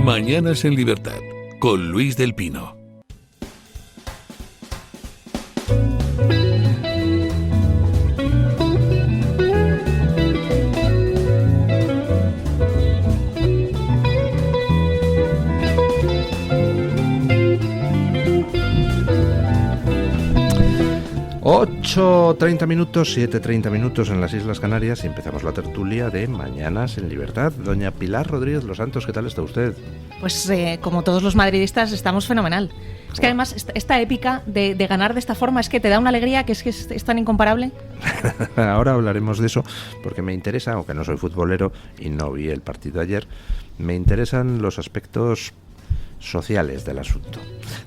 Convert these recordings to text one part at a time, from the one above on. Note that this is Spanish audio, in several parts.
Mañanas en Libertad, con Luis del Pino. Ocho:30 minutos, 7:30 minutos en las Islas Canarias y empezamos la tertulia de Mañanas en Libertad. Doña Pilar Rodríguez Los Santos, ¿qué tal está usted? Pues como todos los madridistas estamos fenomenal. Es que además esta épica de ganar de esta forma es que te da una alegría que es tan incomparable. Ahora hablaremos de eso porque me interesa, aunque no soy futbolero y no vi el partido ayer, me interesan los aspectos sociales del asunto.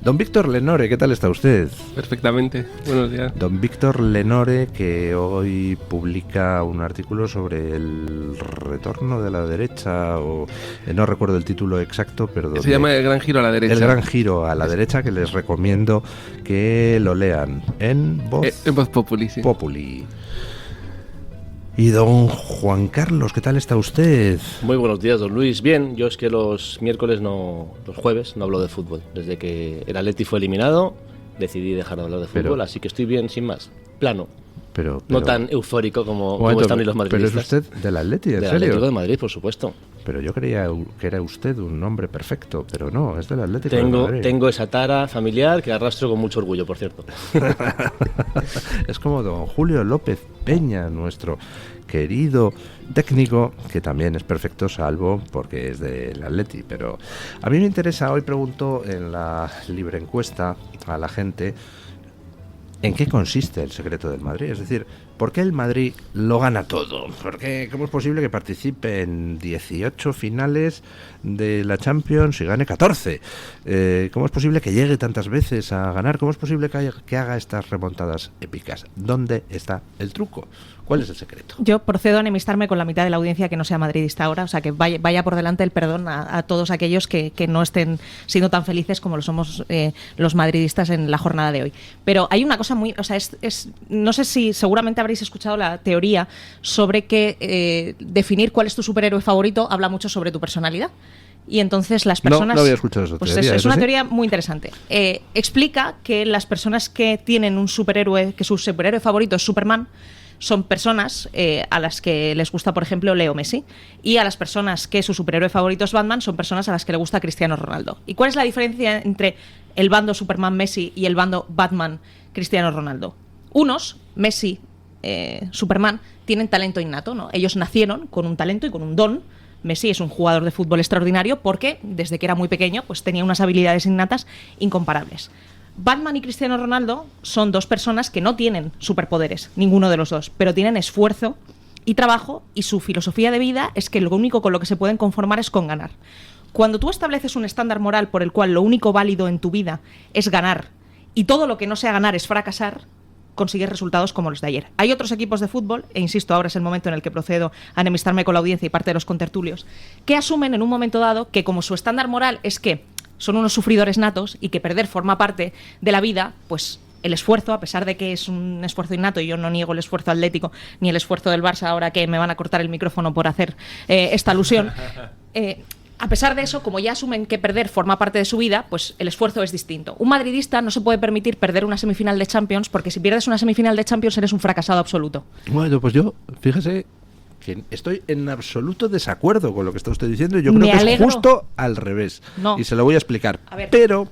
Don Víctor Lenore, ¿qué tal está usted? Perfectamente, buenos días. Don Víctor Lenore, que hoy publica un artículo sobre el retorno de la derecha, o no recuerdo el título exacto, pero se llama El Gran Giro a la Derecha. El Gran Giro a la Derecha, que les recomiendo que lo lean en Voz Populi, sí. Populi. Y don Juan Carlos, ¿qué tal está usted? Muy buenos días, don Luis. Bien, yo es que los jueves no hablo de fútbol. Desde que el Atleti fue eliminado, decidí dejar de hablar de fútbol, así que estoy bien, sin más. Plano. Pero no tan eufórico como están hoy los madridistas. ¿Pero es usted del Atleti, en serio? Del Atlético de Madrid, por supuesto. Pero yo creía que era usted un hombre perfecto, pero no, es del Atlético de Madrid. Tengo esa tara familiar que arrastro con mucho orgullo, por cierto. Es como don Julio López Peña, nuestro querido técnico, que también es perfecto, salvo porque es del Atleti. Pero a mí me interesa, hoy pregunto en la libre encuesta a la gente ¿en qué consiste el secreto del Madrid? Es decir, ¿por qué el Madrid lo gana todo? ¿Cómo es posible que participe en 18 finales de la Champions y gane 14? ¿Cómo es posible que llegue tantas veces a ganar? ¿Cómo es posible que haga estas remontadas épicas? ¿Dónde está el truco? ¿Cuál es el secreto? Yo procedo a enemistarme con la mitad de la audiencia que no sea madridista ahora, o sea que vaya por delante el perdón a todos aquellos que no estén siendo tan felices como lo somos los madridistas en la jornada de hoy. Pero hay una cosa muy, o sea, no sé si seguramente habréis escuchado la teoría sobre que definir cuál es tu superhéroe favorito habla mucho sobre tu personalidad. Y entonces las personas... No había escuchado esa teoría. Es una teoría muy interesante. Explica que las personas que tienen un superhéroe, que su superhéroe favorito es Superman, son personas a las que les gusta, por ejemplo, Leo Messi, y a las personas que su superhéroe favorito es Batman son personas a las que le gusta Cristiano Ronaldo. ¿Y cuál es la diferencia entre el bando Superman-Messi y el bando Batman-Cristiano Ronaldo? Unos, Messi, Superman, tienen talento innato, ¿no? Ellos nacieron con un talento y con un don. Messi es un jugador de fútbol extraordinario porque desde que era muy pequeño pues tenía unas habilidades innatas incomparables. Batman y Cristiano Ronaldo son dos personas que no tienen superpoderes, ninguno de los dos, pero tienen esfuerzo y trabajo, y su filosofía de vida es que lo único con lo que se pueden conformar es con ganar. Cuando tú estableces un estándar moral por el cual lo único válido en tu vida es ganar y todo lo que no sea ganar es fracasar, consigues resultados como los de ayer. Hay otros equipos de fútbol, e insisto, ahora es el momento en el que procedo a enemistarme con la audiencia y parte de los contertulios, que asumen en un momento dado que como su estándar moral es que son unos sufridores natos y que perder forma parte de la vida, pues el esfuerzo, a pesar de que es un esfuerzo innato, y yo no niego el esfuerzo atlético ni el esfuerzo del Barça, ahora que me van a cortar el micrófono por hacer esta alusión, a pesar de eso, como ya asumen que perder forma parte de su vida, pues el esfuerzo es distinto. Un madridista no se puede permitir perder una semifinal de Champions, porque si pierdes una semifinal de Champions eres un fracasado absoluto. Bueno, pues yo, fíjese que estoy en absoluto desacuerdo con lo que está usted diciendo, y yo creo que es justo al revés. No. Y se lo voy a explicar. A ver. Pero,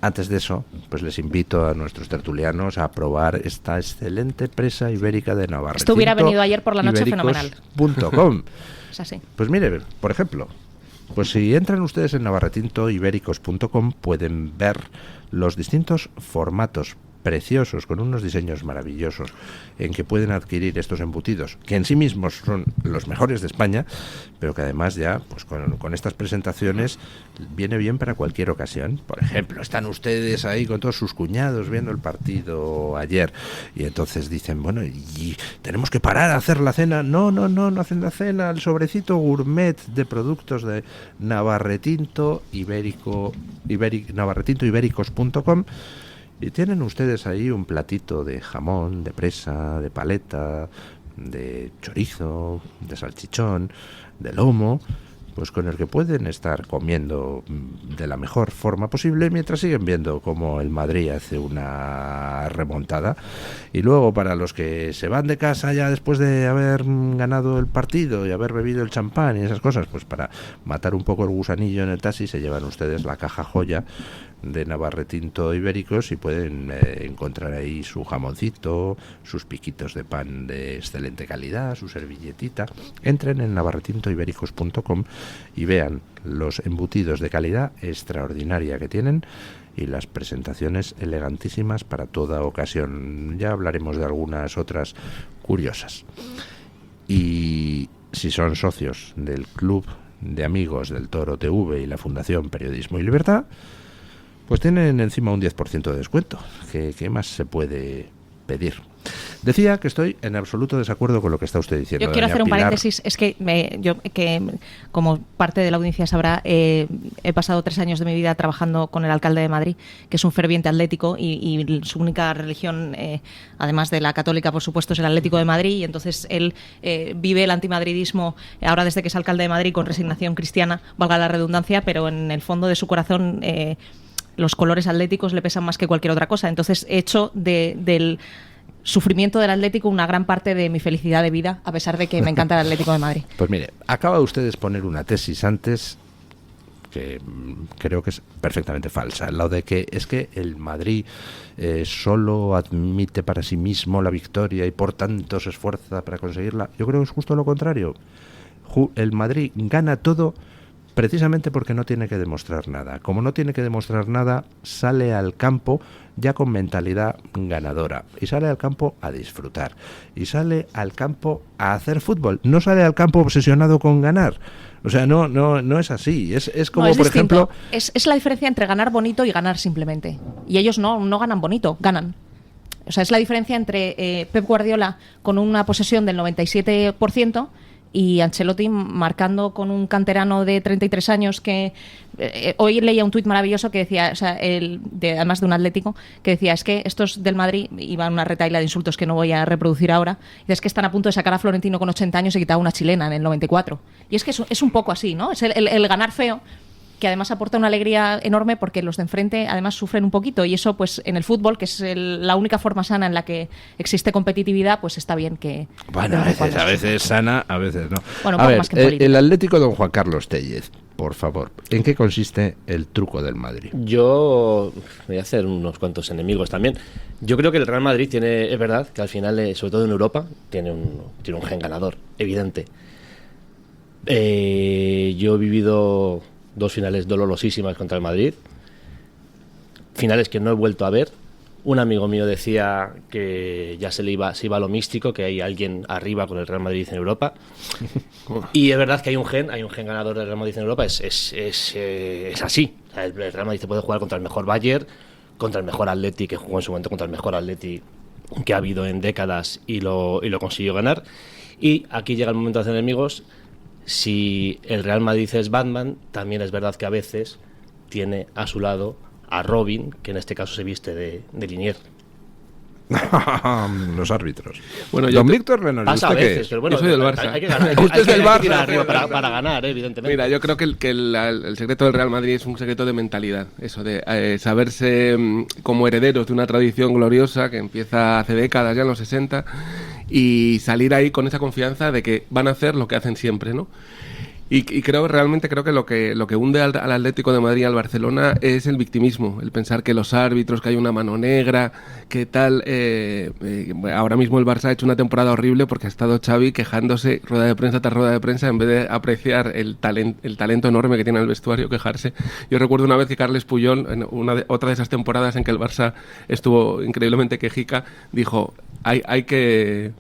antes de eso, pues les invito a nuestros tertulianos a probar esta excelente presa ibérica de Navarretinto. Esto hubiera venido ayer por la noche fenomenal. Ibéricos.com. Es así. Pues mire, por ejemplo, pues si entran ustedes en navarretintoibéricos.com pueden ver los distintos formatos preciosos, con unos diseños maravillosos, en que pueden adquirir estos embutidos, que en sí mismos son los mejores de España, pero que además ya, pues con estas presentaciones, viene bien para cualquier ocasión. Por ejemplo, están ustedes ahí con todos sus cuñados viendo el partido ayer, y entonces dicen, bueno, y tenemos que parar a hacer la cena. No hacen la cena, el sobrecito gourmet de productos de navarretintoibéricos.com. Y tienen ustedes ahí un platito de jamón, de presa, de paleta, de chorizo, de salchichón, de lomo, pues con el que pueden estar comiendo de la mejor forma posible mientras siguen viendo cómo el Madrid hace una remontada. Y luego, para los que se van de casa ya después de haber ganado el partido y haber bebido el champán y esas cosas, pues para matar un poco el gusanillo en el taxi, se llevan ustedes la caja joya de Navarretinto Ibéricos y pueden encontrar ahí su jamoncito, sus piquitos de pan de excelente calidad, su servilletita. Entren en navarretintoibéricos.com y vean los embutidos de calidad extraordinaria que tienen y las presentaciones elegantísimas para toda ocasión. Ya hablaremos de algunas otras curiosas. Y si son socios del Club de Amigos del Toro TV y la Fundación Periodismo y Libertad, pues tienen encima un 10% de descuento. ¿Qué más se puede pedir? Decía que estoy en absoluto desacuerdo con lo que está usted diciendo. Yo quiero hacer un Pilar. paréntesis. Es que yo, como parte de la audiencia sabrá, he pasado 3 años de mi vida trabajando con el alcalde de Madrid, que es un ferviente atlético y su única religión, además de la católica, por supuesto, es el Atlético de Madrid. Y entonces él vive el antimadridismo ahora desde que es alcalde de Madrid con resignación cristiana, valga la redundancia, pero en el fondo de su corazón los colores atléticos le pesan más que cualquier otra cosa. Entonces he hecho del sufrimiento del Atlético una gran parte de mi felicidad de vida, a pesar de que me encanta el Atlético de Madrid. Pues mire, acaba usted de exponer una tesis antes que creo que es perfectamente falsa, lo de que es que el Madrid solo admite para sí mismo la victoria y por tanto se esfuerza para conseguirla. Yo creo que es justo lo contrario. El Madrid gana todo precisamente porque no tiene que demostrar nada. Como no tiene que demostrar nada, sale al campo ya con mentalidad ganadora. Y sale al campo a disfrutar. Y sale al campo a hacer fútbol. No sale al campo obsesionado con ganar. O sea, no es así. Es como, no, es por distinto. ejemplo... Es la diferencia entre ganar bonito y ganar simplemente. Y ellos no ganan bonito, ganan. O sea, es la diferencia entre Pep Guardiola con una posesión del 97%... y Ancelotti marcando con un canterano de 33 años que hoy leía un tuit maravilloso que decía, o sea, además de un Atlético, que decía, es que estos del Madrid, iba una retahíla de insultos que no voy a reproducir ahora, y es que están a punto de sacar a Florentino con 80 años y quitar una chilena en el 94. Y es que es un poco así, ¿no? Es el ganar feo, que además aporta una alegría enorme porque los de enfrente además sufren un poquito, y eso pues en el fútbol, que es la única forma sana en la que existe competitividad, pues está bien que... Bueno, a veces sana, a veces no. Bueno, a ver, más que el Atlético don Juan Carlos Tellez, por favor, ¿en qué consiste el truco del Madrid? Yo voy a hacer unos cuantos enemigos también. Yo creo que el Real Madrid tiene, es verdad, que al final, sobre todo en Europa, tiene un gen ganador, evidente. Yo he vivido 2 finales dolorosísimas contra el Madrid, finales que no he vuelto a ver. Un amigo mío decía que ya se iba a lo místico, que hay alguien arriba con el Real Madrid en Europa. Y es verdad que hay un gen ganador del Real Madrid en Europa, es así. O sea, el Real Madrid se puede jugar contra el mejor Bayern, contra el mejor Atleti, que jugó en su momento contra el mejor Atleti que ha habido en décadas y lo consiguió ganar. Y aquí llega el momento de hacer enemigos. Si el Real Madrid es Batman, también es verdad que a veces tiene a su lado a Robin, que en este caso se viste de Liniers. Los árbitros. Bueno, don Víctor Renor, pasa a veces, pero bueno, yo soy del Barça. Hay que ganar, Usted es del hay que tirar Barça, arriba pero... para ganar, evidentemente. Mira, yo creo que el secreto del Real Madrid es un secreto de mentalidad. Eso de saberse como herederos de una tradición gloriosa que empieza hace décadas, ya en los 60, y salir ahí con esa confianza de que van a hacer lo que hacen siempre, ¿no? Y realmente creo que lo que hunde al Atlético de Madrid y al Barcelona es el victimismo, el pensar que los árbitros, que hay una mano negra, que tal. Ahora mismo el Barça ha hecho una temporada horrible porque ha estado Xavi quejándose rueda de prensa tras rueda de prensa en vez de apreciar el talento enorme que tiene el vestuario, quejarse. Yo recuerdo una vez que Carles Puyol, en otra de esas temporadas en que el Barça estuvo increíblemente quejica, dijo: hay que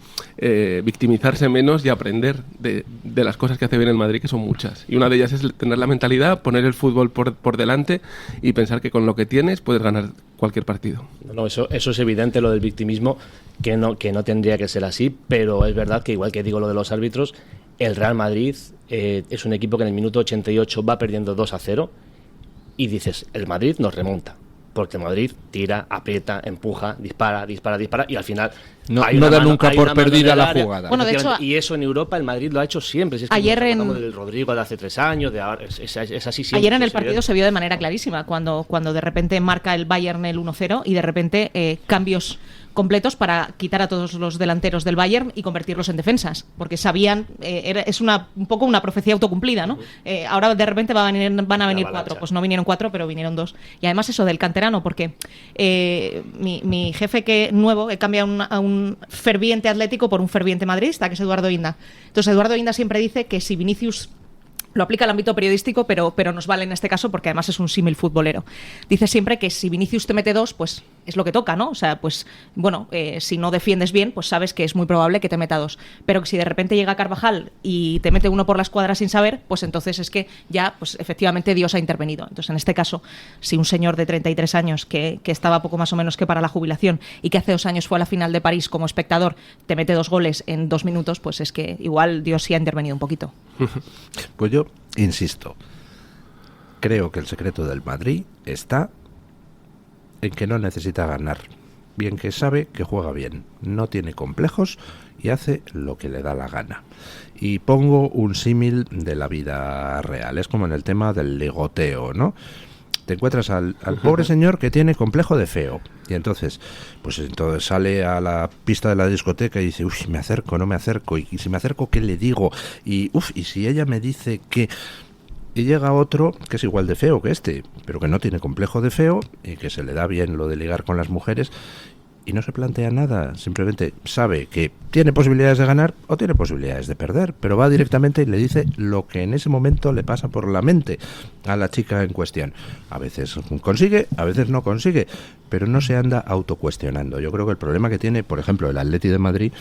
victimizarse menos y aprender de las cosas que hace bien el Madrid, que son muchas, y una de ellas es tener la mentalidad, poner el fútbol por delante y pensar que con lo que tienes puedes ganar cualquier partido. No, eso es evidente, lo del victimismo, que no tendría que ser así, pero es verdad que, igual que digo lo de los árbitros, el Real Madrid es un equipo que en el minuto 88 va perdiendo 2-0 y dices, el Madrid nos remonta. porque Madrid tira, aprieta, empuja, dispara y al final No hay una da mano- nunca hay por una mano perdida en el la área. jugada. Bueno, de hecho, y eso en Europa el Madrid lo ha hecho siempre. Si es que ayer hablamos en- del Rodrigo de hace 3 años, de ahora, es así siempre. Ayer en el es partido evidente. se vio de manera clarísima, cuando de repente marca el Bayern el 1-0 y de repente cambios completos para quitar a todos los delanteros del Bayern y convertirlos en defensas, porque sabían, es un poco una profecía autocumplida, ¿no? Ahora de repente van a venir avalancha. 4, pues no vinieron 4, pero vinieron 2. Y además eso del canterano, porque mi jefe nuevo cambia a un ferviente atlético por un ferviente madridista, que es Eduardo Inda. Entonces Eduardo Inda siempre dice que si Vinicius lo aplica al ámbito periodístico, pero nos vale en este caso porque además es un símil futbolero. Dice siempre que si Vinicius te mete 2, pues es lo que toca, ¿no? O sea, pues bueno, si no defiendes bien, pues sabes que es muy probable que te meta 2. Pero que si de repente llega Carvajal y te mete 1 por la escuadra sin saber, pues entonces es que ya, pues efectivamente Dios ha intervenido. Entonces, en este caso, si un señor de 33 años que estaba poco más o menos que para la jubilación y que hace 2 años fue a la final de París como espectador, te mete 2 goles en 2 minutos, pues es que igual Dios sí ha intervenido un poquito. Pues yo insisto, creo que el secreto del Madrid está en que no necesita ganar, bien que sabe que juega bien, no tiene complejos y hace lo que le da la gana. Y pongo un símil de la vida real, es como en el tema del ligoteo, ¿no? Te encuentras al pobre señor que tiene complejo de feo y entonces sale a la pista de la discoteca y dice, uy, me acerco, no me acerco, y si me acerco, ¿qué le digo? Y si ella me dice que... Y llega otro que es igual de feo que este, pero que no tiene complejo de feo y que se le da bien lo de ligar con las mujeres y no se plantea nada, simplemente sabe que tiene posibilidades de ganar o tiene posibilidades de perder, pero va directamente y le dice lo que en ese momento le pasa por la mente a la chica en cuestión. A veces consigue, a veces no consigue, pero no se anda autocuestionando. Yo creo que el problema que tiene, por ejemplo, el Atleti de Madrid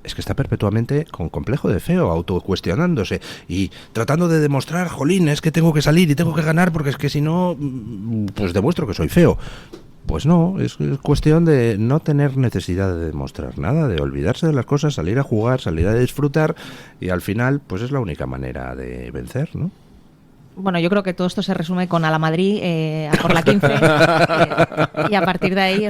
es que está perpetuamente con complejo de feo, autocuestionándose y tratando de demostrar, jolín, es que tengo que salir y tengo que ganar porque es que si no, pues demuestro que soy feo. Pues no, es cuestión de no tener necesidad de demostrar nada, de olvidarse de las cosas, salir a jugar, salir a disfrutar y al final pues es la única manera de vencer, ¿no? Bueno, yo creo que todo esto se resume con a la Madrid, a por la 15, y a partir de ahí,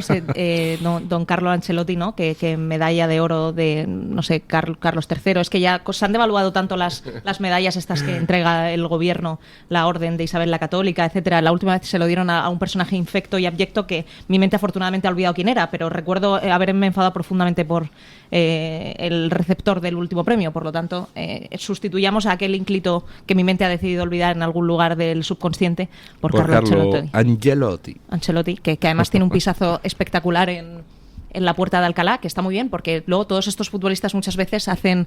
don Carlo Ancelotti, ¿no? Que medalla de oro de, no sé, Carlos III. Es que ya se han devaluado tanto las medallas estas que entrega el gobierno, la orden de Isabel la Católica, etcétera. La última vez se lo dieron a un personaje infecto y abyecto que mi mente afortunadamente ha olvidado quién era, pero recuerdo haberme enfadado profundamente por el receptor del último premio. Por lo tanto, sustituyamos a aquel ínclito que mi mente ha decidido olvidar en algún lugar del subconsciente por Carlo Ancelotti, que además tiene un pisazo espectacular en la Puerta de Alcalá, que está muy bien, porque luego todos estos futbolistas muchas veces hacen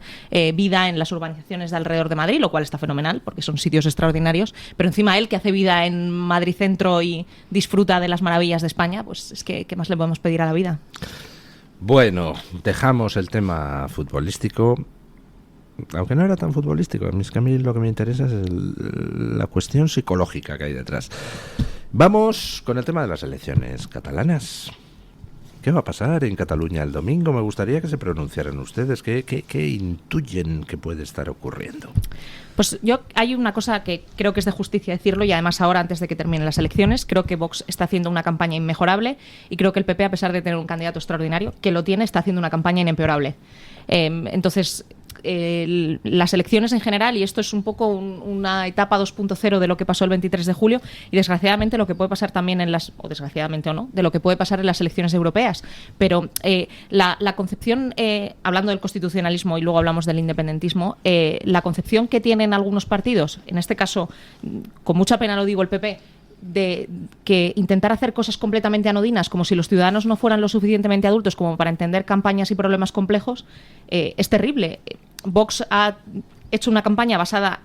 vida en las urbanizaciones de alrededor de Madrid, lo cual está fenomenal, porque son sitios extraordinarios, pero encima él, que hace vida en Madrid Centro y disfruta de las maravillas de España, pues es que ¿qué más le podemos pedir a la vida? Bueno, dejamos el tema futbolístico, aunque no era tan futbolístico. Es que a mí lo que me interesa es la cuestión psicológica que hay detrás. Vamos con el tema de las elecciones catalanas. ¿Qué va a pasar en Cataluña el domingo? Me gustaría que se pronunciaran ustedes. ¿Qué intuyen que puede estar ocurriendo? Pues hay una cosa que creo que es de justicia decirlo, y además ahora, antes de que terminen las elecciones, creo que Vox está haciendo una campaña inmejorable y creo que el PP, a pesar de tener un candidato extraordinario, que lo tiene, está haciendo una campaña inempeorable. Entonces, las elecciones en general, y esto es un poco una etapa 2.0 de lo que pasó el 23 de julio y desgraciadamente lo que puede pasar también o desgraciadamente o no, de lo que puede pasar en las elecciones europeas. Pero la concepción, hablando del constitucionalismo y luego hablamos del independentismo, la concepción que tienen algunos partidos, en este caso, con mucha pena lo digo, el PP, de que intentar hacer cosas completamente anodinas, como si los ciudadanos no fueran lo suficientemente adultos como para entender campañas y problemas complejos, es terrible. Vox ha hecho una campaña basada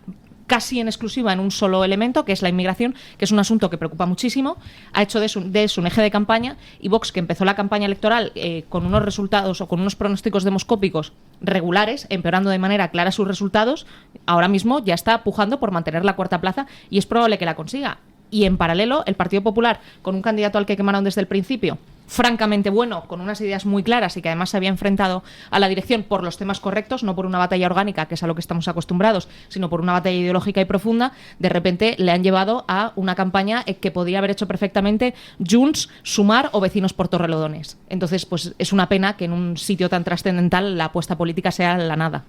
casi en exclusiva en un solo elemento, que es la inmigración, que es un asunto que preocupa muchísimo. Ha hecho de eso un eje de campaña, y Vox, que empezó la campaña electoral con unos resultados o con unos pronósticos demoscópicos regulares, empeorando de manera clara sus resultados, ahora mismo ya está pujando por mantener la cuarta plaza y es probable que la consiga. Y en paralelo, el Partido Popular, con un candidato al que quemaron desde el principio, francamente bueno, con unas ideas muy claras y que además se había enfrentado a la dirección por los temas correctos, no por una batalla orgánica, que es a lo que estamos acostumbrados, sino por una batalla ideológica y profunda, de repente le han llevado a una campaña que podría haber hecho perfectamente Junts, Sumar o Vecinos por Torrelodones. Entonces, pues es una pena que en un sitio tan trascendental la apuesta política sea la nada.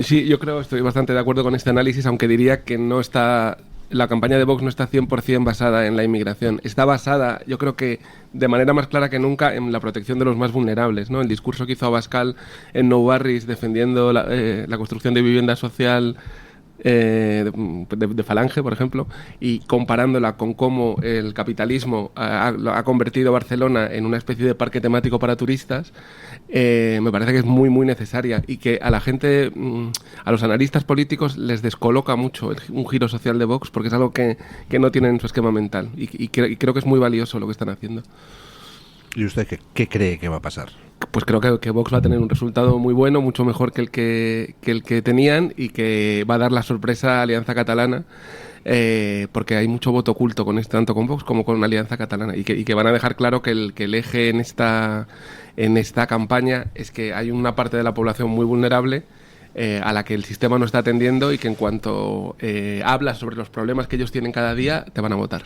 Sí, yo creo, estoy bastante de acuerdo con este análisis, aunque diría que no está... La campaña de Vox no está 100% basada en la inmigración. Está basada, yo creo que de manera más clara que nunca, en la protección de los más vulnerables, ¿no? El discurso que hizo Abascal en Nou Barris defendiendo la construcción de vivienda social de Falange, por ejemplo, y comparándola con cómo el capitalismo ha convertido Barcelona en una especie de parque temático para turistas, me parece que es muy, muy necesaria y que a la gente, a los analistas políticos les descoloca mucho un giro social de Vox porque es algo que no tienen en su esquema mental y creo que es muy valioso lo que están haciendo. ¿Y usted qué cree que va a pasar? Pues creo que Vox va a tener un resultado muy bueno, mucho mejor que el que tenían, y que va a dar la sorpresa a Alianza Catalana, porque hay mucho voto oculto con tanto con Vox como con Alianza Catalana, y que van a dejar claro que el eje en esta campaña es que hay una parte de la población muy vulnerable a la que el sistema no está atendiendo, y que en cuanto hablas sobre los problemas que ellos tienen cada día, te van a votar.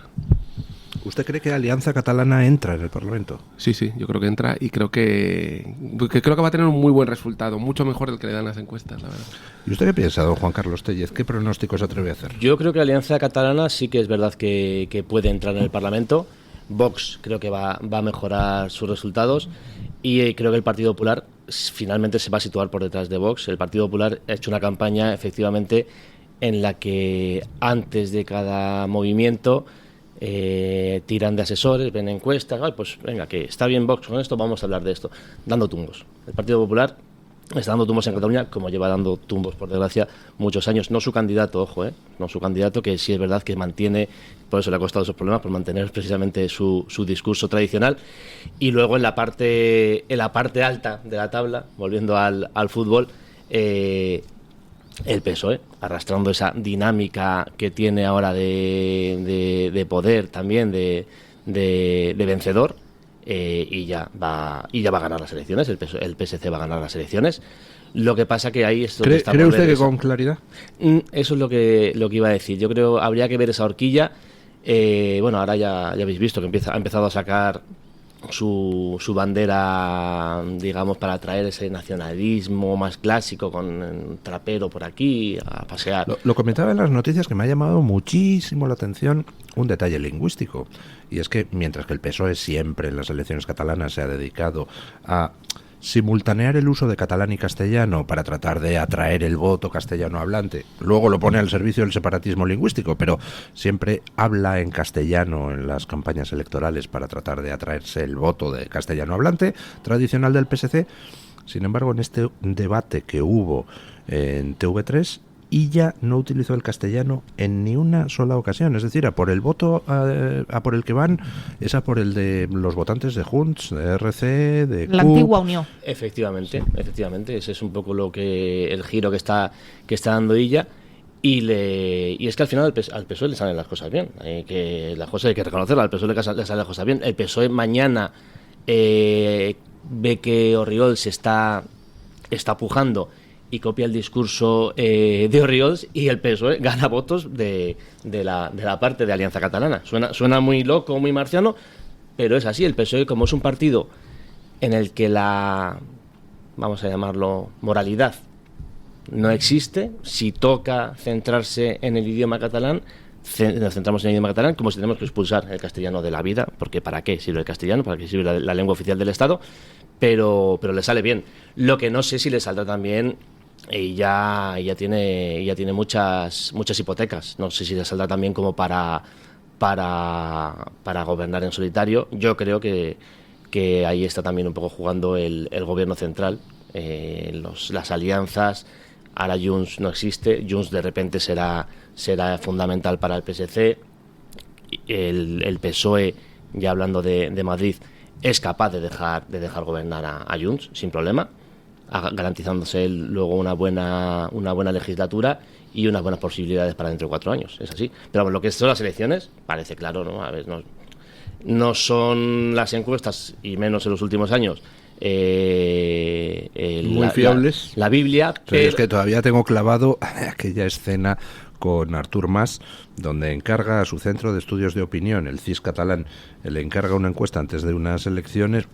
¿Usted cree que Alianza Catalana entra en el Parlamento? Sí, yo creo que entra, y creo que va a tener un muy buen resultado, mucho mejor del que le dan las encuestas, la verdad. ¿Y usted qué piensa, don Juan Carlos Tellez? ¿Qué pronóstico se atreve a hacer? Yo creo que Alianza Catalana sí que es verdad que puede entrar en el Parlamento. Vox creo que va a mejorar sus resultados, y creo que el Partido Popular finalmente se va a situar por detrás de Vox. El Partido Popular ha hecho una campaña efectivamente en la que antes de cada movimiento tiran de asesores, ven encuestas, pues venga, que está bien Vox con esto, vamos a hablar de esto, dando tumbos. El Partido Popular está dando tumbos en Cataluña, como lleva dando tumbos, por desgracia, muchos años. No su candidato, ojo, no su candidato, que sí es verdad que mantiene, por eso le ha costado esos problemas, por mantener precisamente su discurso tradicional. Y luego en la parte alta de la tabla, volviendo al fútbol, el PSOE, arrastrando esa dinámica que tiene ahora de poder también, de vencedor, y ya va a ganar las elecciones. El PSC va a ganar las elecciones. Lo que pasa que ahí es donde está. ¿Cree usted que con claridad? Eso es lo que iba a decir. Yo creo habría que ver esa horquilla. Bueno, ahora ya habéis visto que ha empezado a sacar su bandera, digamos, para traer ese nacionalismo más clásico, con un trapero por aquí a pasear. Lo comentaba en las noticias, que me ha llamado muchísimo la atención un detalle lingüístico, y es que mientras que el PSOE siempre en las elecciones catalanas se ha dedicado a simultanear el uso de catalán y castellano para tratar de atraer el voto castellano hablante, luego lo pone al servicio del separatismo lingüístico, pero siempre habla en castellano en las campañas electorales para tratar de atraerse el voto de castellano hablante tradicional del PSC. Sin embargo, en este debate que hubo en TV3, Illa no utilizó el castellano en ni una sola ocasión. Es decir, a por el voto a por el que van es a por el de los votantes de Junts, de RC, de la CUP. antigua Unión. Efectivamente, ese es un poco el giro que está dando Illa. Y es que al final al PSOE le salen las cosas bien. Que las cosas hay que reconocerlas, al PSOE le salen las cosas bien. El PSOE mañana ve que Orriols está pujando y copia el discurso de Orriols, y el PSOE gana votos de la parte de Alianza Catalana. Suena muy loco, muy marciano, pero es así. El PSOE, como es un partido en el que vamos a llamarlo, moralidad no existe, si toca centrarse en el idioma catalán, nos centramos en el idioma catalán, como si tenemos que expulsar el castellano de la vida, porque ¿para qué sirve el castellano? ¿Para qué sirve la lengua oficial del Estado? Pero le sale bien. Lo que no sé si le saldrá también, y ya tiene muchas hipotecas. No sé si le saldrá también como para gobernar en solitario. Yo creo que ahí está también un poco jugando el gobierno central. Las alianzas. Ahora Junts no existe. Junts de repente será fundamental para el PSC. El PSOE, ya hablando de Madrid, es capaz de dejar gobernar a Junts sin problema, garantizándose luego una buena legislatura y unas buenas posibilidades para dentro de 4 años. Es así. Pero lo que son las elecciones parece claro, ¿no? A ver, No son las encuestas, y menos en los últimos años, muy fiables. La Biblia. Pero es que todavía tengo clavado aquella escena con Artur Mas, donde encarga a su centro de estudios de opinión, el CIS catalán, le encarga una encuesta antes de unas elecciones,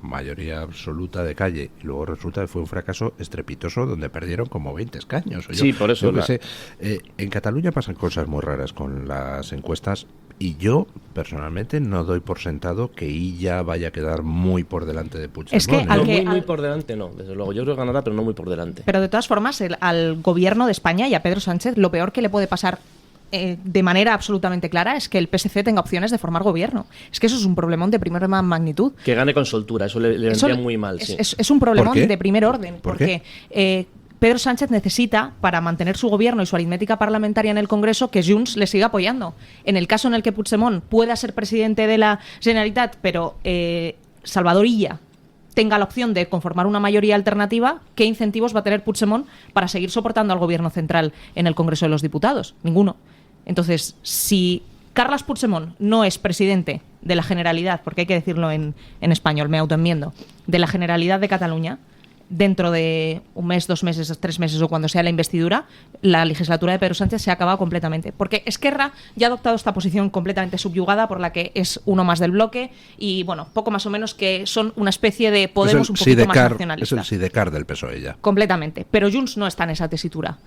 mayoría absoluta de calle, y luego resulta que fue un fracaso estrepitoso donde perdieron como 20 escaños. Sí, por eso. En Cataluña pasan cosas muy raras con las encuestas, y yo personalmente no doy por sentado que Illa vaya a quedar muy por delante de Puigdemont. Es que muy por delante no, desde luego. Yo creo que ganará, pero no muy por delante. Pero de todas formas, al gobierno de España y a Pedro Sánchez, lo peor que le puede pasar de manera absolutamente clara es que el PSC tenga opciones de formar gobierno. Es que eso es un problemón de primera magnitud. Que gane con soltura, eso le vendría muy mal. Sí. Es un problemón de primer orden. ¿Por porque Pedro Sánchez necesita, para mantener su gobierno y su aritmética parlamentaria en el Congreso, que Junts le siga apoyando. En el caso en el que Puigdemont pueda ser presidente de la Generalitat, pero Salvador Illa tenga la opción de conformar una mayoría alternativa, ¿qué incentivos va a tener Puigdemont para seguir soportando al gobierno central en el Congreso de los Diputados? Ninguno. Entonces, si Carles Puigdemont no es presidente de la Generalidad, porque hay que decirlo en español, me autoenmiendo, de la Generalidad de Cataluña, dentro de un mes, 2 meses, 3 meses o cuando sea la investidura, la legislatura de Pedro Sánchez se ha acabado completamente. Porque Esquerra ya ha adoptado esta posición completamente subyugada por la que es uno más del bloque y, bueno, poco más o menos que son una especie de Podemos un poquito más nacionalista. Es el Sidecar del PSOE ya. Completamente. Pero Junts no está en esa tesitura.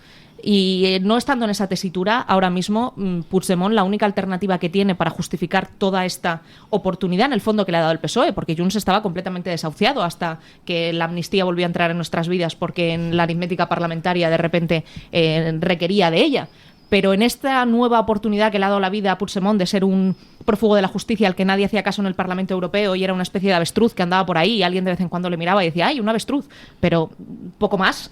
Y no estando en esa tesitura, ahora mismo Puigdemont la única alternativa que tiene para justificar toda esta oportunidad, en el fondo, que le ha dado el PSOE, porque Junts estaba completamente desahuciado hasta que la amnistía volvió a entrar en nuestras vidas porque en la aritmética parlamentaria de repente requería de ella. Pero en esta nueva oportunidad que le ha dado la vida a Puigdemont de ser un prófugo de la justicia al que nadie hacía caso en el Parlamento Europeo y era una especie de avestruz que andaba por ahí y alguien de vez en cuando le miraba y decía, ¡ay, un avestruz! Pero poco más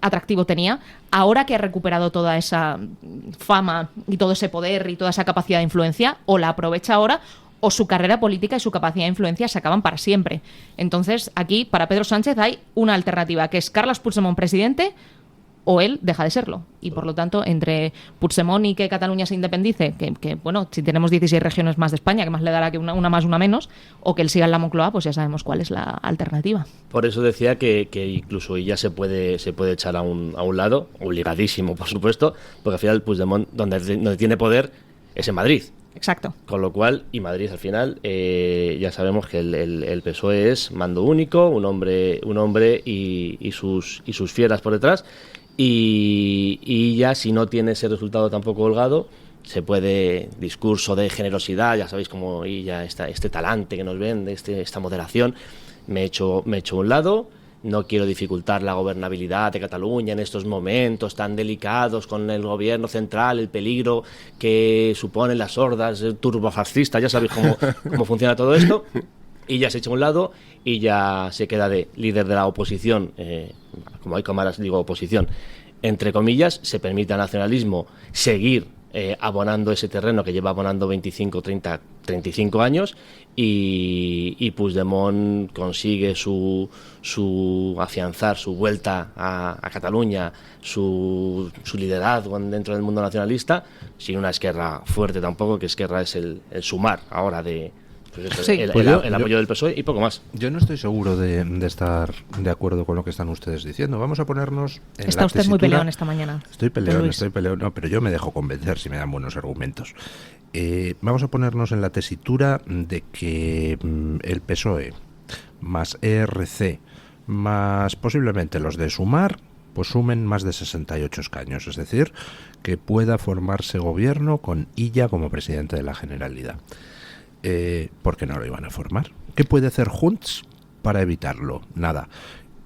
atractivo tenía. Ahora que ha recuperado toda esa fama y todo ese poder y toda esa capacidad de influencia, o la aprovecha ahora o su carrera política y su capacidad de influencia se acaban para siempre. Entonces, aquí, para Pedro Sánchez, hay una alternativa, que es Carles Puigdemont presidente, o él deja de serlo. Y por lo tanto, entre Puigdemont y que Cataluña se independice, que bueno, si tenemos 16 regiones más de España, que más le dará que una más, una menos, o que él siga en la Moncloa, pues ya sabemos cuál es la alternativa. Por eso decía que incluso ella se puede echar a un lado, obligadísimo, por supuesto, porque al final Puigdemont, donde tiene poder, es en Madrid. Exacto. Con lo cual, y Madrid al final, ya sabemos que el PSOE es mando único, un hombre y sus fieras por detrás. Y ya, si no tiene ese resultado tampoco holgado, se puede, discurso de generosidad, ya sabéis cómo y ya este talante que nos vende, esta moderación, me echo a un lado. No quiero dificultar la gobernabilidad de Cataluña en estos momentos tan delicados con el gobierno central, el peligro que suponen las hordas turbofascistas, ya sabéis cómo funciona todo esto. Y ya se echa a un lado y ya se queda de líder de la oposición, como hay cámaras, digo oposición, entre comillas, se permite al nacionalismo seguir abonando ese terreno que lleva abonando 25, 30, 35 años y Puigdemont consigue su afianzar su vuelta a Cataluña, su liderazgo dentro del mundo nacionalista, sin una Esquerra fuerte tampoco, que Esquerra es el sumar ahora de... el apoyo del PSOE y poco más. Yo no estoy seguro de estar de acuerdo con lo que están ustedes diciendo. Vamos a ponernos en Está la usted muy peleón esta mañana. Estoy peleón. No, pero yo me dejo convencer si me dan buenos argumentos. Vamos a ponernos en la tesitura de que el PSOE más ERC más posiblemente los de Sumar pues sumen más de 68 escaños, es decir, que pueda formarse gobierno con Illa como presidente de la Generalidad. ¿Por qué no lo iban a formar? ¿Qué puede hacer Junts para evitarlo? Nada.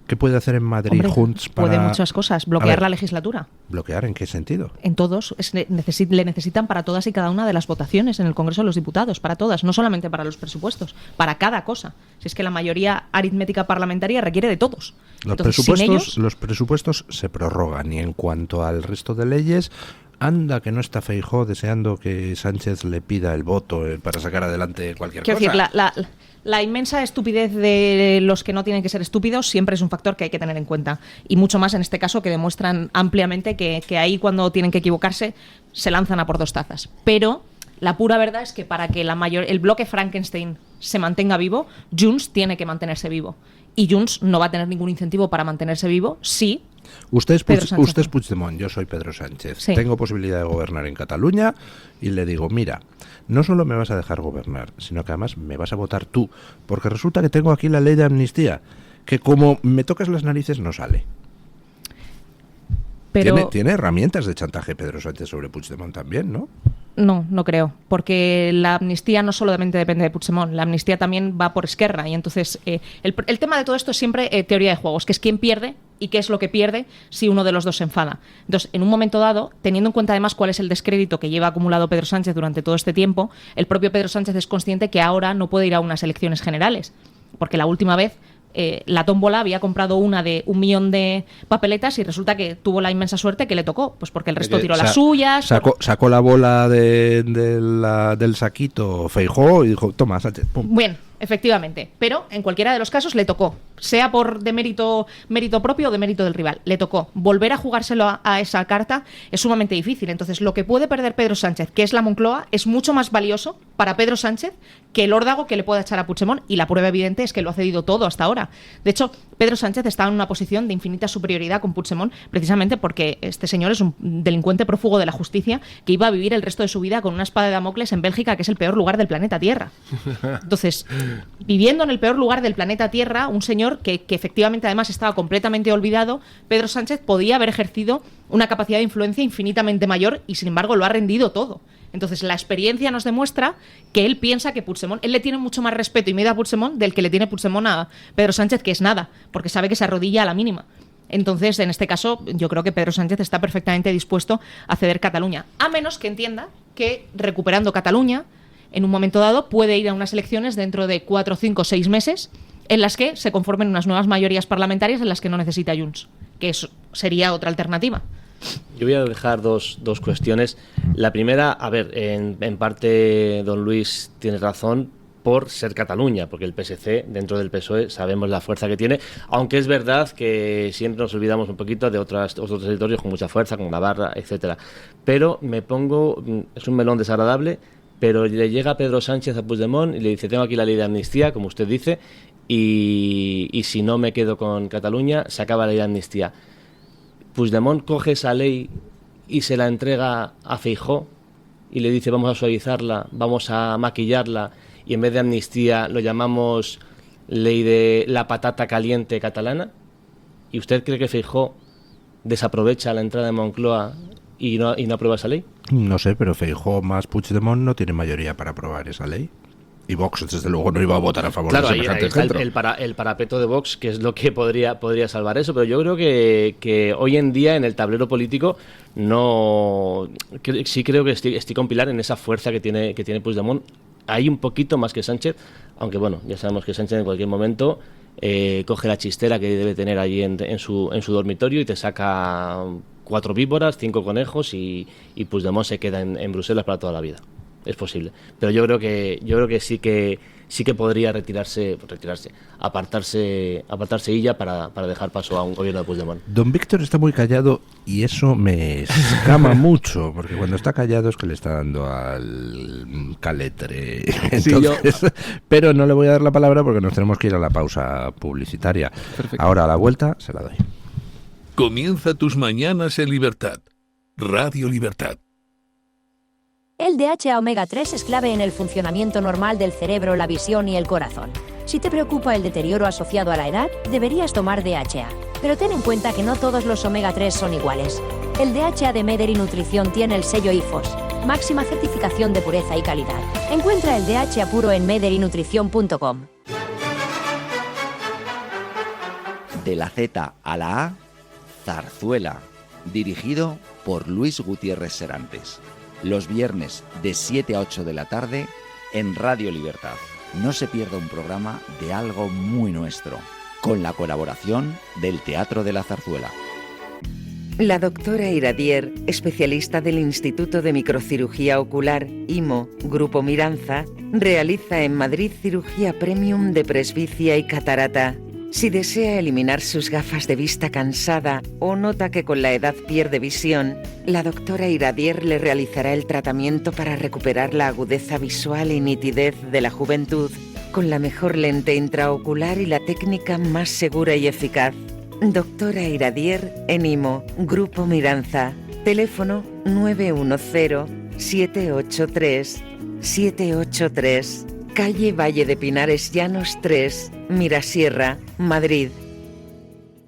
¿Qué puede hacer en Madrid Junts para...? Puede muchas cosas. Bloquear la legislatura. ¿Bloquear en qué sentido? En todos. Le necesitan para todas y cada una de las votaciones en el Congreso de los Diputados. Para todas. No solamente para los presupuestos. Para cada cosa. Si es que la mayoría aritmética parlamentaria requiere de todos. Los presupuestos se prorrogan y en cuanto al resto de leyes... Anda, que no está Feijóo deseando que Sánchez le pida el voto para sacar adelante cualquier cosa. Quiero decir, la inmensa estupidez de los que no tienen que ser estúpidos siempre es un factor que hay que tener en cuenta. Y mucho más en este caso, que demuestran ampliamente que ahí cuando tienen que equivocarse se lanzan a por 2 tazas. Pero La pura verdad es que para que el bloque Frankenstein se mantenga vivo, Junts tiene que mantenerse vivo. Y Junts no va a tener ningún incentivo para mantenerse vivo si... Usted es Puigdemont, yo soy Pedro Sánchez. Sí. Tengo posibilidad de gobernar en Cataluña y le digo, mira, no solo me vas a dejar gobernar, sino que además me vas a votar tú, porque resulta que tengo aquí la ley de amnistía, que como me tocas las narices no sale. Pero... ¿Tiene herramientas de chantaje Pedro Sánchez sobre Puigdemont también, no? No creo, porque la amnistía no solamente depende de Puigdemont, la amnistía también va por Esquerra, y entonces el tema de todo esto es siempre teoría de juegos, que es quién pierde y qué es lo que pierde si uno de los dos se enfada. Entonces, en un momento dado, teniendo en cuenta además cuál es el descrédito que lleva acumulado Pedro Sánchez durante todo este tiempo, el propio Pedro Sánchez es consciente que ahora no puede ir a unas elecciones generales, porque la última vez la tómbola había comprado una de 1 millón de papeletas y resulta que tuvo la inmensa suerte que le tocó, pues porque el resto tiró las suyas. Sacó la bola del saquito Feijóo y dijo, toma, Sánchez, pum. Bien, efectivamente, pero en cualquiera de los casos le tocó, sea por de mérito propio o de mérito del rival, le tocó. Volver a jugárselo a esa carta es sumamente difícil. Entonces, lo que puede perder Pedro Sánchez, que es la Moncloa, es mucho más valioso para Pedro Sánchez que el órdago que le pueda echar a Puigdemont, y la prueba evidente es que lo ha cedido todo hasta ahora. De hecho, Pedro Sánchez está en una posición de infinita superioridad con Puigdemont, precisamente porque este señor es un delincuente prófugo de la justicia que iba a vivir el resto de su vida con una espada de Damocles en Bélgica, que es el peor lugar del planeta Tierra. Entonces, viviendo en el peor lugar del planeta Tierra, un señor que efectivamente además estaba completamente olvidado, Pedro Sánchez podía haber ejercido una capacidad de influencia infinitamente mayor y sin embargo lo ha rendido todo. Entonces la experiencia nos demuestra que él piensa que Puigdemont, él le tiene mucho más respeto y miedo a Puigdemont del que le tiene Puigdemont a Pedro Sánchez, que es nada, porque sabe que se arrodilla a la mínima. Entonces, en este caso, yo creo que Pedro Sánchez está perfectamente dispuesto a ceder Cataluña, a menos que entienda que recuperando Cataluña, en un momento dado puede ir a unas elecciones dentro de 4, 5, 6 meses en las que se conformen unas nuevas mayorías parlamentarias en las que no necesita Junts, que eso sería otra alternativa. Yo voy a dejar dos cuestiones. La primera, a ver, en parte don Luis tiene razón por ser Cataluña, porque el PSC dentro del PSOE sabemos la fuerza que tiene, aunque es verdad que siempre nos olvidamos un poquito de otros territorios con mucha fuerza, como Navarra, etcétera. Pero es un melón desagradable, pero le llega Pedro Sánchez a Puigdemont y le dice, tengo aquí la ley de amnistía, como usted dice, y si no me quedo con Cataluña, se acaba la ley de amnistía. Puigdemont coge esa ley y se la entrega a Feijóo y le dice, vamos a suavizarla, vamos a maquillarla, y en vez de amnistía lo llamamos ley de la patata caliente catalana. ¿Y usted cree que Feijóo desaprovecha la entrada de Moncloa y no aprueba esa ley? No sé, pero Feijóo más Puigdemont no tiene mayoría para aprobar esa ley. Y Vox, desde luego, no iba a votar a favor de semejante centro. Claro, el parapeto de Vox, que es lo que podría salvar eso, pero yo creo que hoy en día en el tablero político sí creo que estoy con Pilar en esa fuerza que tiene Puigdemont. Hay un poquito más que Sánchez, aunque bueno, ya sabemos que Sánchez en cualquier momento coge la chistera que debe tener allí en su dormitorio y te saca 4 víboras, 5 conejos y Puigdemont se queda en Bruselas para toda la vida. Es posible, pero yo creo que sí que podría retirarse, apartarse ella para dejar paso a un gobierno de Puigdemont. Don Víctor está muy callado y eso me escama mucho, porque cuando está callado es que le está dando al caletre. Entonces, sí, pero no le voy a dar la palabra porque nos tenemos que ir a la pausa publicitaria. Perfecto. Ahora a la vuelta se la doy. Comienza tus mañanas en libertad. Radio Libertad. El DHA omega 3 es clave en el funcionamiento normal del cerebro, la visión y el corazón. Si te preocupa el deterioro asociado a la edad, deberías tomar DHA. Pero ten en cuenta que no todos los omega 3 son iguales. El DHA de Mederi Nutrición tiene el sello IFOS, máxima certificación de pureza y calidad. Encuentra el DHA puro en mederinutrición.com. De la Z a la A, Zarzuela, dirigido por Luis Gutiérrez Serantes. Los viernes de 7 a 8 de la tarde en Radio Libertad. No se pierda un programa de algo muy nuestro, con la colaboración del Teatro de la Zarzuela. La doctora Iradier, especialista del Instituto de Microcirugía Ocular, IMO, Grupo Miranza, realiza en Madrid cirugía premium de presbicia y catarata. Si desea eliminar sus gafas de vista cansada o nota que con la edad pierde visión, la doctora Iradier le realizará el tratamiento para recuperar la agudeza visual y nitidez de la juventud con la mejor lente intraocular y la técnica más segura y eficaz. Doctora Iradier en IMO, Grupo Miranza. Teléfono 910-783-783. Calle Valle de Pinares Llanos 3, Mirasierra, Madrid.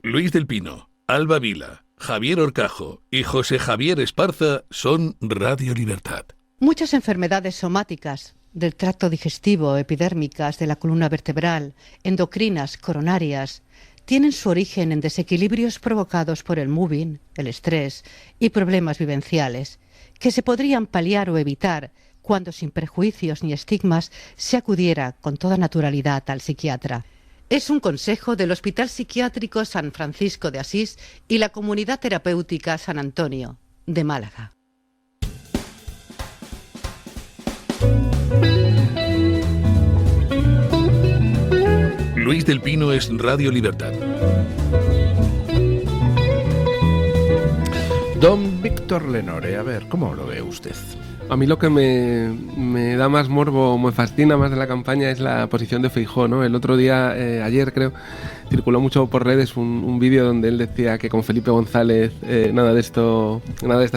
Luis del Pino, Alba Vila, Javier Horcajo y José Javier Esparza son Radio Libertad. Muchas enfermedades somáticas del tracto digestivo, epidérmicas, de la columna vertebral, endocrinas, coronarias, tienen su origen en desequilibrios provocados por el moving, el estrés y problemas vivenciales, que se podrían paliar o evitar cuando sin prejuicios ni estigmas se acudiera con toda naturalidad al psiquiatra. Es un consejo del Hospital Psiquiátrico San Francisco de Asís y la Comunidad Terapéutica San Antonio, de Málaga. Luis del Pino es Radio Libertad. Don Víctor Lenore, a ver, ¿cómo lo ve usted? A mí lo que me da más morbo, me fascina más de la campaña es la posición de Feijóo, ¿no? El otro día, ayer creo, circuló mucho por redes un vídeo donde él decía que con Felipe González nada de esta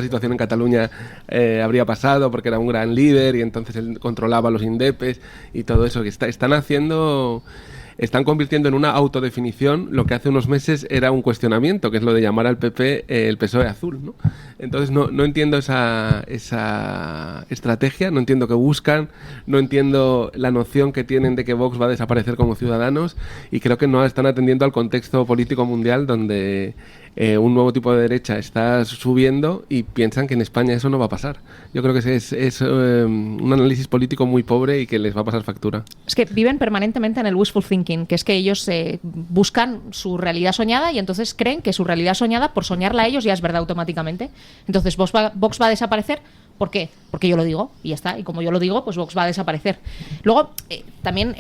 situación en Cataluña habría pasado porque era un gran líder y entonces él controlaba a los indepes y todo eso que están convirtiendo en una autodefinición lo que hace unos meses era un cuestionamiento, que es lo de llamar al PP el PSOE azul, ¿no? Entonces no entiendo esa estrategia, no entiendo qué buscan, no entiendo la noción que tienen de que Vox va a desaparecer como Ciudadanos y creo que no están atendiendo al contexto político mundial donde un nuevo tipo de derecha está subiendo y piensan que en España eso no va a pasar. Yo creo que es un análisis político muy pobre y que les va a pasar factura. Es que viven permanentemente en el wishful thinking, que es que ellos buscan su realidad soñada y entonces creen que su realidad soñada, por soñarla a ellos, ya es verdad automáticamente. Entonces Vox va a desaparecer. ¿Por qué? Porque yo lo digo y ya está. Y como yo lo digo, pues Vox va a desaparecer. Luego, también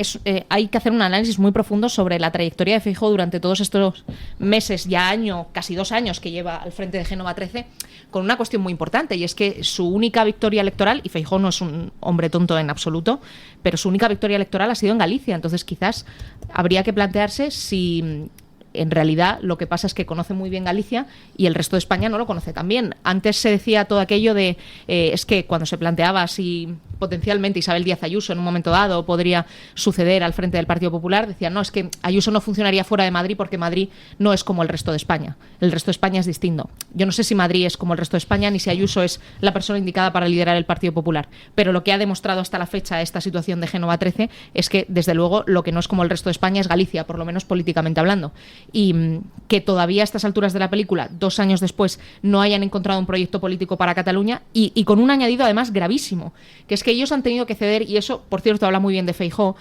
hay que hacer un análisis muy profundo sobre la trayectoria de Feijóo durante todos estos meses, ya año, casi 2 años que lleva al frente de Génova 13, con una cuestión muy importante, y es que su única victoria electoral, y Feijóo no es un hombre tonto en absoluto, pero su única victoria electoral ha sido en Galicia. Entonces quizás habría que plantearse si en realidad lo que pasa es que conoce muy bien Galicia y el resto de España no lo conoce tan bien. Antes se decía todo aquello de es que cuando se planteaba si potencialmente Isabel Díaz Ayuso en un momento dado podría suceder al frente del Partido Popular, decían no, es que Ayuso no funcionaría fuera de Madrid porque Madrid no es como el resto de España. El resto de España es distinto. Yo no sé si Madrid es como el resto de España ni si Ayuso es la persona indicada para liderar el Partido Popular, pero lo que ha demostrado hasta la fecha esta situación de Génova 13 es que desde luego lo que no es como el resto de España es Galicia, por lo menos políticamente hablando. Y que todavía a estas alturas de la película, 2 años después, no hayan encontrado un proyecto político para Cataluña y con un añadido además gravísimo, que es que ellos han tenido que ceder, y eso, por cierto, habla muy bien de Feijóo,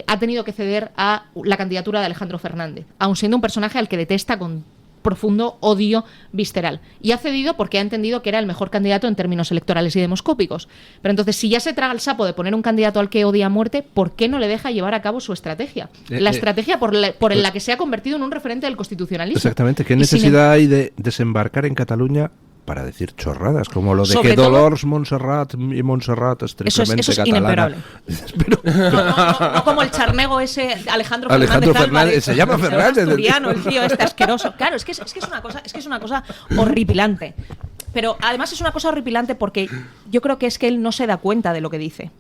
ha tenido que ceder a la candidatura de Alejandro Fernández, aun siendo un personaje al que detesta con profundo odio visceral. Y ha cedido porque ha entendido que era el mejor candidato en términos electorales y demoscópicos. Pero entonces, si ya se traga el sapo de poner un candidato al que odia a muerte, ¿por qué no le deja llevar a cabo su estrategia? La estrategia por la que se ha convertido en un referente del constitucionalismo. Exactamente. ¿Qué necesidad hay de desembarcar en Cataluña para decir chorradas, como lo de sobre que Dolors Montserrat y Montserrat es triplemente eso es catalana? Pero, no como el charnego ese Alejandro Fernández se llama Fernández, asturiano, el tío este asqueroso. Claro, es que es una cosa horripilante. Pero además es una cosa horripilante porque yo creo que es que él no se da cuenta de lo que dice.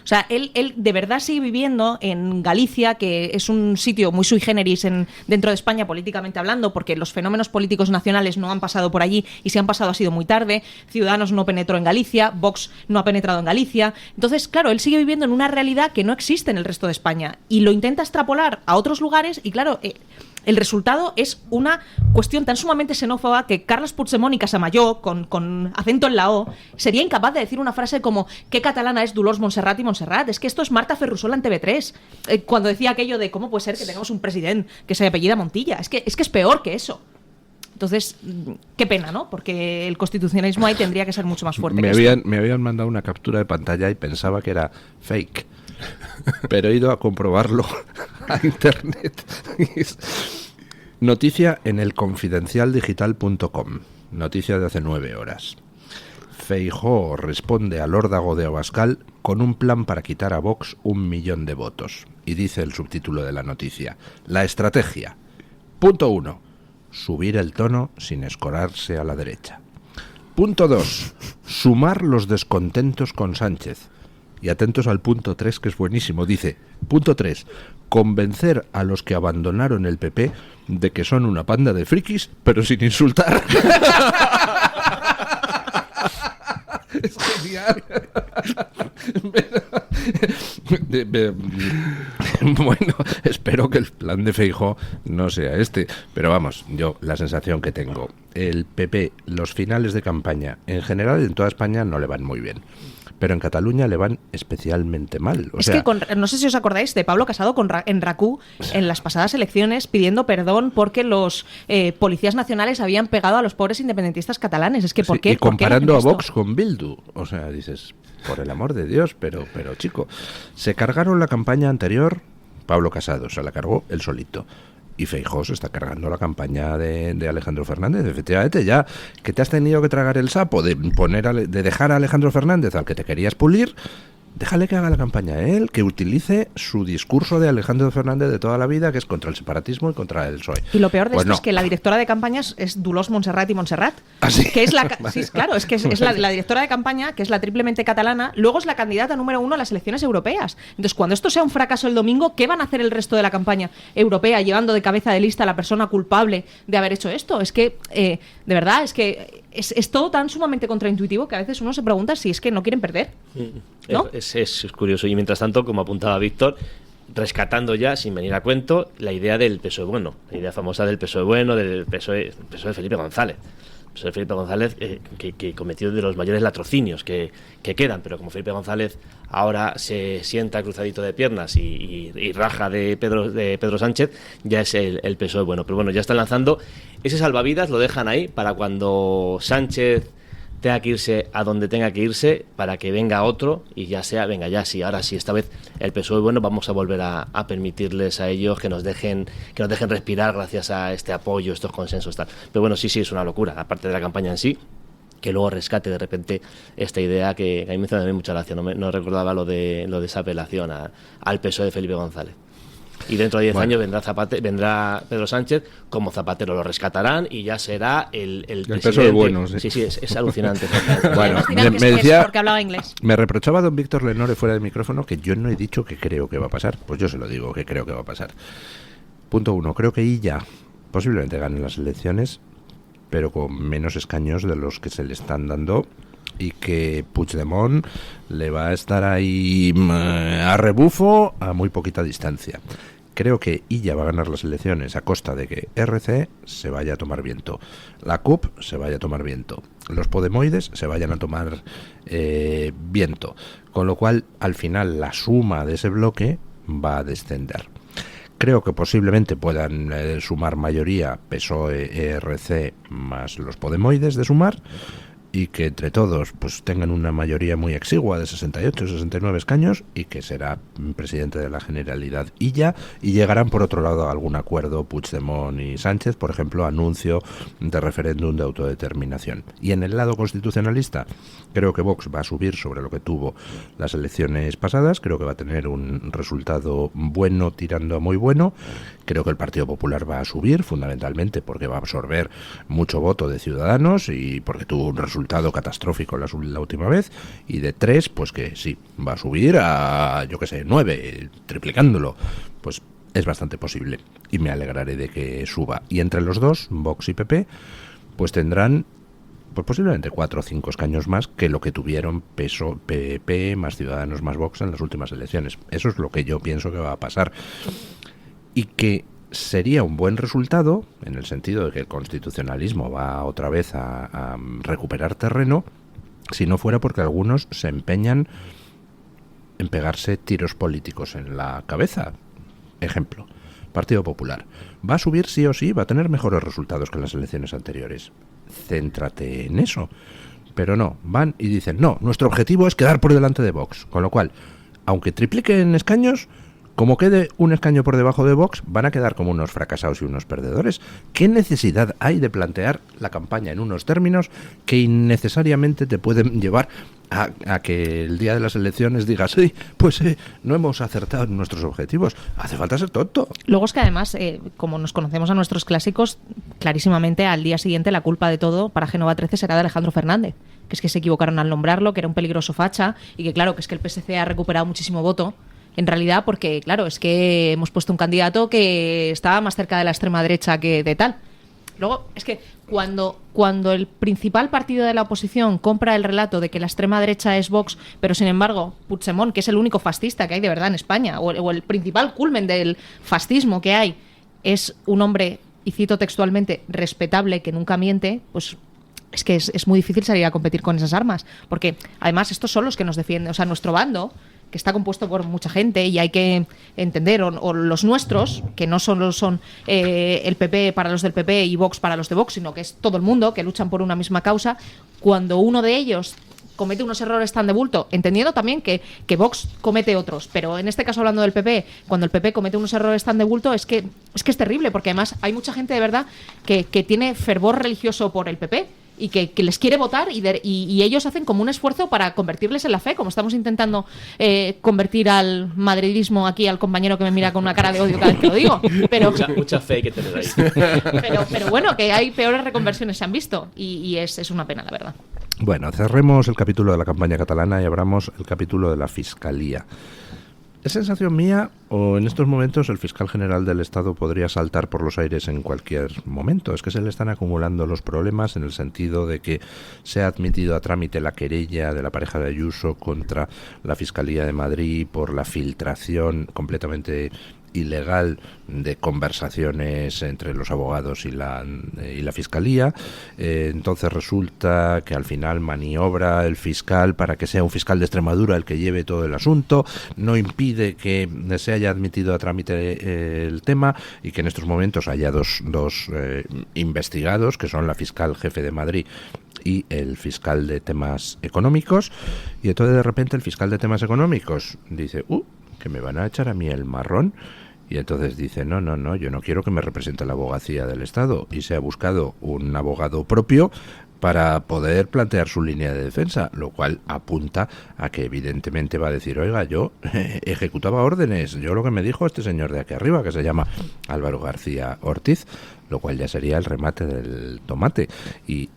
O sea, él de verdad sigue viviendo en Galicia, que es un sitio muy sui generis dentro de España políticamente hablando, porque los fenómenos políticos nacionales no han pasado por allí y si han pasado ha sido muy tarde. Ciudadanos no penetró en Galicia, Vox no ha penetrado en Galicia. Entonces, claro, él sigue viviendo en una realidad que no existe en el resto de España y lo intenta extrapolar a otros lugares y, claro, el resultado es una cuestión tan sumamente xenófoba que Carles Puigdemont y Casamayó, con acento en la O, sería incapaz de decir una frase como ¿qué catalana es Dolors Montserrat y Montserrat? Es que esto es Marta Ferrusola en TV3, cuando decía aquello de ¿cómo puede ser que tengamos un presidente que se apellida Montilla? Es que es peor que eso. Entonces, qué pena, ¿no? Porque el constitucionalismo ahí tendría que ser mucho más fuerte. Me habían mandado una captura de pantalla y pensaba que era fake. pero he ido a comprobarlo a internet. Noticia en el confidencialdigital.com, noticia de hace 9 horas. Feijóo responde al órdago de Abascal con un plan para quitar a Vox 1 millón de votos. Y dice el subtítulo de la noticia: la estrategia. Punto 1. Subir el tono sin escorarse a la derecha. Punto 2. Sumar los descontentos con Sánchez. Y atentos al punto 3, que es buenísimo. Dice, punto 3. Convencer a los que abandonaron el PP de que son una panda de frikis, pero sin insultar. Es genial. Bueno, espero que el plan de Feijóo no sea este, pero vamos, yo la sensación que tengo, el PP, los finales de campaña, en general en toda España no le van muy bien, pero en Cataluña le van especialmente mal. O sea, que no sé si os acordáis de Pablo Casado en RAC1 en las pasadas elecciones pidiendo perdón porque los policías nacionales habían pegado a los pobres independentistas catalanes. Es que ¿por qué? Y comparando ¿por a qué Vox con Bildu. O sea, dices, por el amor de Dios, pero chico, se cargaron la campaña anterior, Pablo Casado se la cargó él solito. Y Feijóo se está cargando la campaña de Alejandro Fernández. Efectivamente, ya que te has tenido que tragar el sapo de dejar a Alejandro Fernández al que te querías pulir, déjale que haga la campaña él, que utilice su discurso de Alejandro Fernández de toda la vida, que es contra el separatismo y contra el PSOE. Y lo peor de pues esto no. Es que la directora de campañas es Dolors Montserrat y Montserrat. ¿Ah, sí? Que es la, Vale. sí, claro, es que es la directora de campaña, que es la triplemente catalana, luego es la candidata número 1 a las elecciones europeas. Entonces, cuando esto sea un fracaso el domingo, ¿qué van a hacer el resto de la campaña europea llevando de cabeza de lista a la persona culpable de haber hecho esto? Es que, de verdad, es que es todo tan sumamente contraintuitivo que a veces uno se pregunta si es que no quieren perder, ¿no? Es curioso. Y mientras tanto, como apuntaba Víctor, rescatando ya, sin venir a cuento, la idea del PSOE bueno, la idea famosa del PSOE bueno, del PSOE de Felipe González. El PSOE de Felipe González que cometió de los mayores latrocinios que quedan, pero como Felipe González ahora se sienta cruzadito de piernas y raja de Pedro Sánchez, ya es el PSOE bueno. Pero bueno, ya están lanzando ese salvavidas, lo dejan ahí para cuando Sánchez tenga que irse a donde tenga que irse, para que venga otro y ya sea, venga ya, sí, ahora sí, esta vez el PSOE bueno, vamos a volver a permitirles a ellos que nos dejen respirar gracias a este apoyo, estos consensos, tal. Pero bueno, sí, es una locura, aparte de la campaña en sí, que luego rescate de repente esta idea que a mí me hizo mucha gracia, no recordaba lo de esa apelación al PSOE de Felipe González. Y dentro de 10 años vendrá Pedro Sánchez como Zapatero, lo rescatarán y ya será el presidente. PSOE bueno, sí. Sí, es alucinante. Bueno, me decía, porque hablaba inglés. Me reprochaba don Víctor Lenore fuera del micrófono que yo no he dicho que creo que va a pasar. Pues yo se lo digo, que creo que va a pasar. Punto 1, creo que Illa posiblemente gane las elecciones, pero con menos escaños de los que se le están dando, y que Puigdemont le va a estar ahí a rebufo a muy poquita distancia. Creo que Illa va a ganar las elecciones a costa de que RC se vaya a tomar viento, la CUP se vaya a tomar viento, los Podemoides se vayan a tomar viento, con lo cual al final la suma de ese bloque va a descender. Creo que posiblemente puedan sumar mayoría PSOE, ERC más los Podemoides de sumar, y que entre todos pues tengan una mayoría muy exigua de 68 o 69 escaños y que será presidente de la Generalidad Illa, y llegarán por otro lado a algún acuerdo Puigdemont y Sánchez, por ejemplo, anuncio de referéndum de autodeterminación. Y en el lado constitucionalista creo que Vox va a subir sobre lo que tuvo las elecciones pasadas, creo que va a tener un resultado bueno tirando a muy bueno, creo que el Partido Popular va a subir fundamentalmente porque va a absorber mucho voto de Ciudadanos y porque tuvo un resultado catastrófico la última vez, y de 3, pues que sí, va a subir a, yo que sé, 9, triplicándolo, pues es bastante posible, y me alegraré de que suba. Y entre los dos, Vox y PP, pues tendrán pues posiblemente 4 o 5 escaños más que lo que tuvieron PP más Ciudadanos más Vox en las últimas elecciones. Eso es lo que yo pienso que va a pasar, y que sería un buen resultado en el sentido de que el constitucionalismo va otra vez a recuperar terreno, si no fuera porque algunos se empeñan en pegarse tiros políticos en la cabeza. Ejemplo, Partido Popular va a subir sí o sí, va a tener mejores resultados que en las elecciones anteriores. Céntrate en eso. Pero no, van y dicen, no, nuestro objetivo es quedar por delante de Vox, con lo cual aunque tripliquen escaños, como quede un escaño por debajo de Vox, van a quedar como unos fracasados y unos perdedores. ¿Qué necesidad hay de plantear la campaña en unos términos que innecesariamente te pueden llevar a que el día de las elecciones digas, sí, pues no hemos acertado en nuestros objetivos? Hace falta ser tonto. Luego es que además, como nos conocemos a nuestros clásicos, clarísimamente al día siguiente la culpa de todo para Génova 13 será de Alejandro Fernández, que es que se equivocaron al nombrarlo, que era un peligroso facha y que claro, que es que el PSC ha recuperado muchísimo voto. En realidad, porque, claro, es que hemos puesto un candidato que estaba más cerca de la extrema derecha que de tal. Luego, es que cuando el principal partido de la oposición compra el relato de que la extrema derecha es Vox, pero sin embargo, Puigdemont, que es el único fascista que hay de verdad en España, o el principal culmen del fascismo que hay, es un hombre, y cito textualmente, respetable, que nunca miente, pues es que es muy difícil salir a competir con esas armas. Porque, además, estos son los que nos defienden. O sea, nuestro bando, que está compuesto por mucha gente y hay que entender, o los nuestros, que no solo son el PP para los del PP y Vox para los de Vox, sino que es todo el mundo, que luchan por una misma causa, cuando uno de ellos comete unos errores tan de bulto, entendiendo también que Vox comete otros, pero en este caso hablando del PP, cuando el PP comete unos errores tan de bulto, es que es terrible, porque además hay mucha gente de verdad que tiene fervor religioso por el PP, y que les quiere votar y ellos hacen como un esfuerzo para convertirles en la fe, como estamos intentando convertir al madridismo aquí al compañero que me mira con una cara de odio cada vez que lo digo. Pero, mucha fe hay que tener ahí. Pero bueno, que hay peores reconversiones se han visto y es una pena, la verdad. Bueno, cerremos el capítulo de la campaña catalana y abramos el capítulo de la Fiscalía. ¿Es sensación mía o en estos momentos el fiscal general del Estado podría saltar por los aires en cualquier momento? Es que se le están acumulando los problemas en el sentido de que se ha admitido a trámite la querella de la pareja de Ayuso contra la Fiscalía de Madrid por la filtración completamente ilegal de conversaciones entre los abogados y la Fiscalía. Entonces resulta que al final maniobra el fiscal para que sea un fiscal de Extremadura el que lleve todo el asunto, no impide que se haya admitido a trámite el tema y que en estos momentos haya dos investigados, que son la fiscal jefe de Madrid y el fiscal de temas económicos, y entonces de repente el fiscal de temas económicos dice, que me van a echar a mí el marrón. Y entonces dice, no, yo no quiero que me represente la abogacía del Estado. Y se ha buscado un abogado propio para poder plantear su línea de defensa, lo cual apunta a que evidentemente va a decir, oiga, yo ejecutaba órdenes, yo lo que me dijo este señor de aquí arriba, que se llama Álvaro García Ortiz, lo cual ya sería el remate del tomate. Y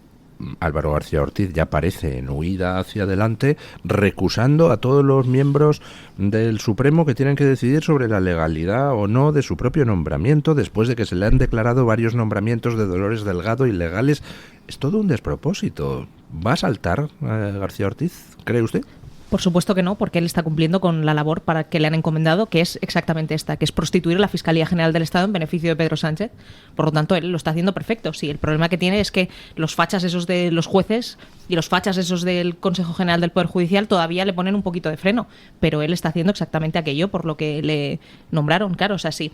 Álvaro García Ortiz ya aparece en huida hacia adelante, recusando a todos los miembros del Supremo que tienen que decidir sobre la legalidad o no de su propio nombramiento, después de que se le han declarado varios nombramientos de Dolores Delgado ilegales. Es todo un despropósito. ¿Va a saltar García Ortiz, cree usted? Por supuesto que no, porque él está cumpliendo con la labor para que le han encomendado, que es exactamente esta, que es prostituir la Fiscalía General del Estado en beneficio de Pedro Sánchez. Por lo tanto, él lo está haciendo perfecto. Sí, el problema que tiene es que los fachas esos de los jueces y los fachas esos del Consejo General del Poder Judicial todavía le ponen un poquito de freno, pero él está haciendo exactamente aquello por lo que le nombraron. Claro, o sea, sí.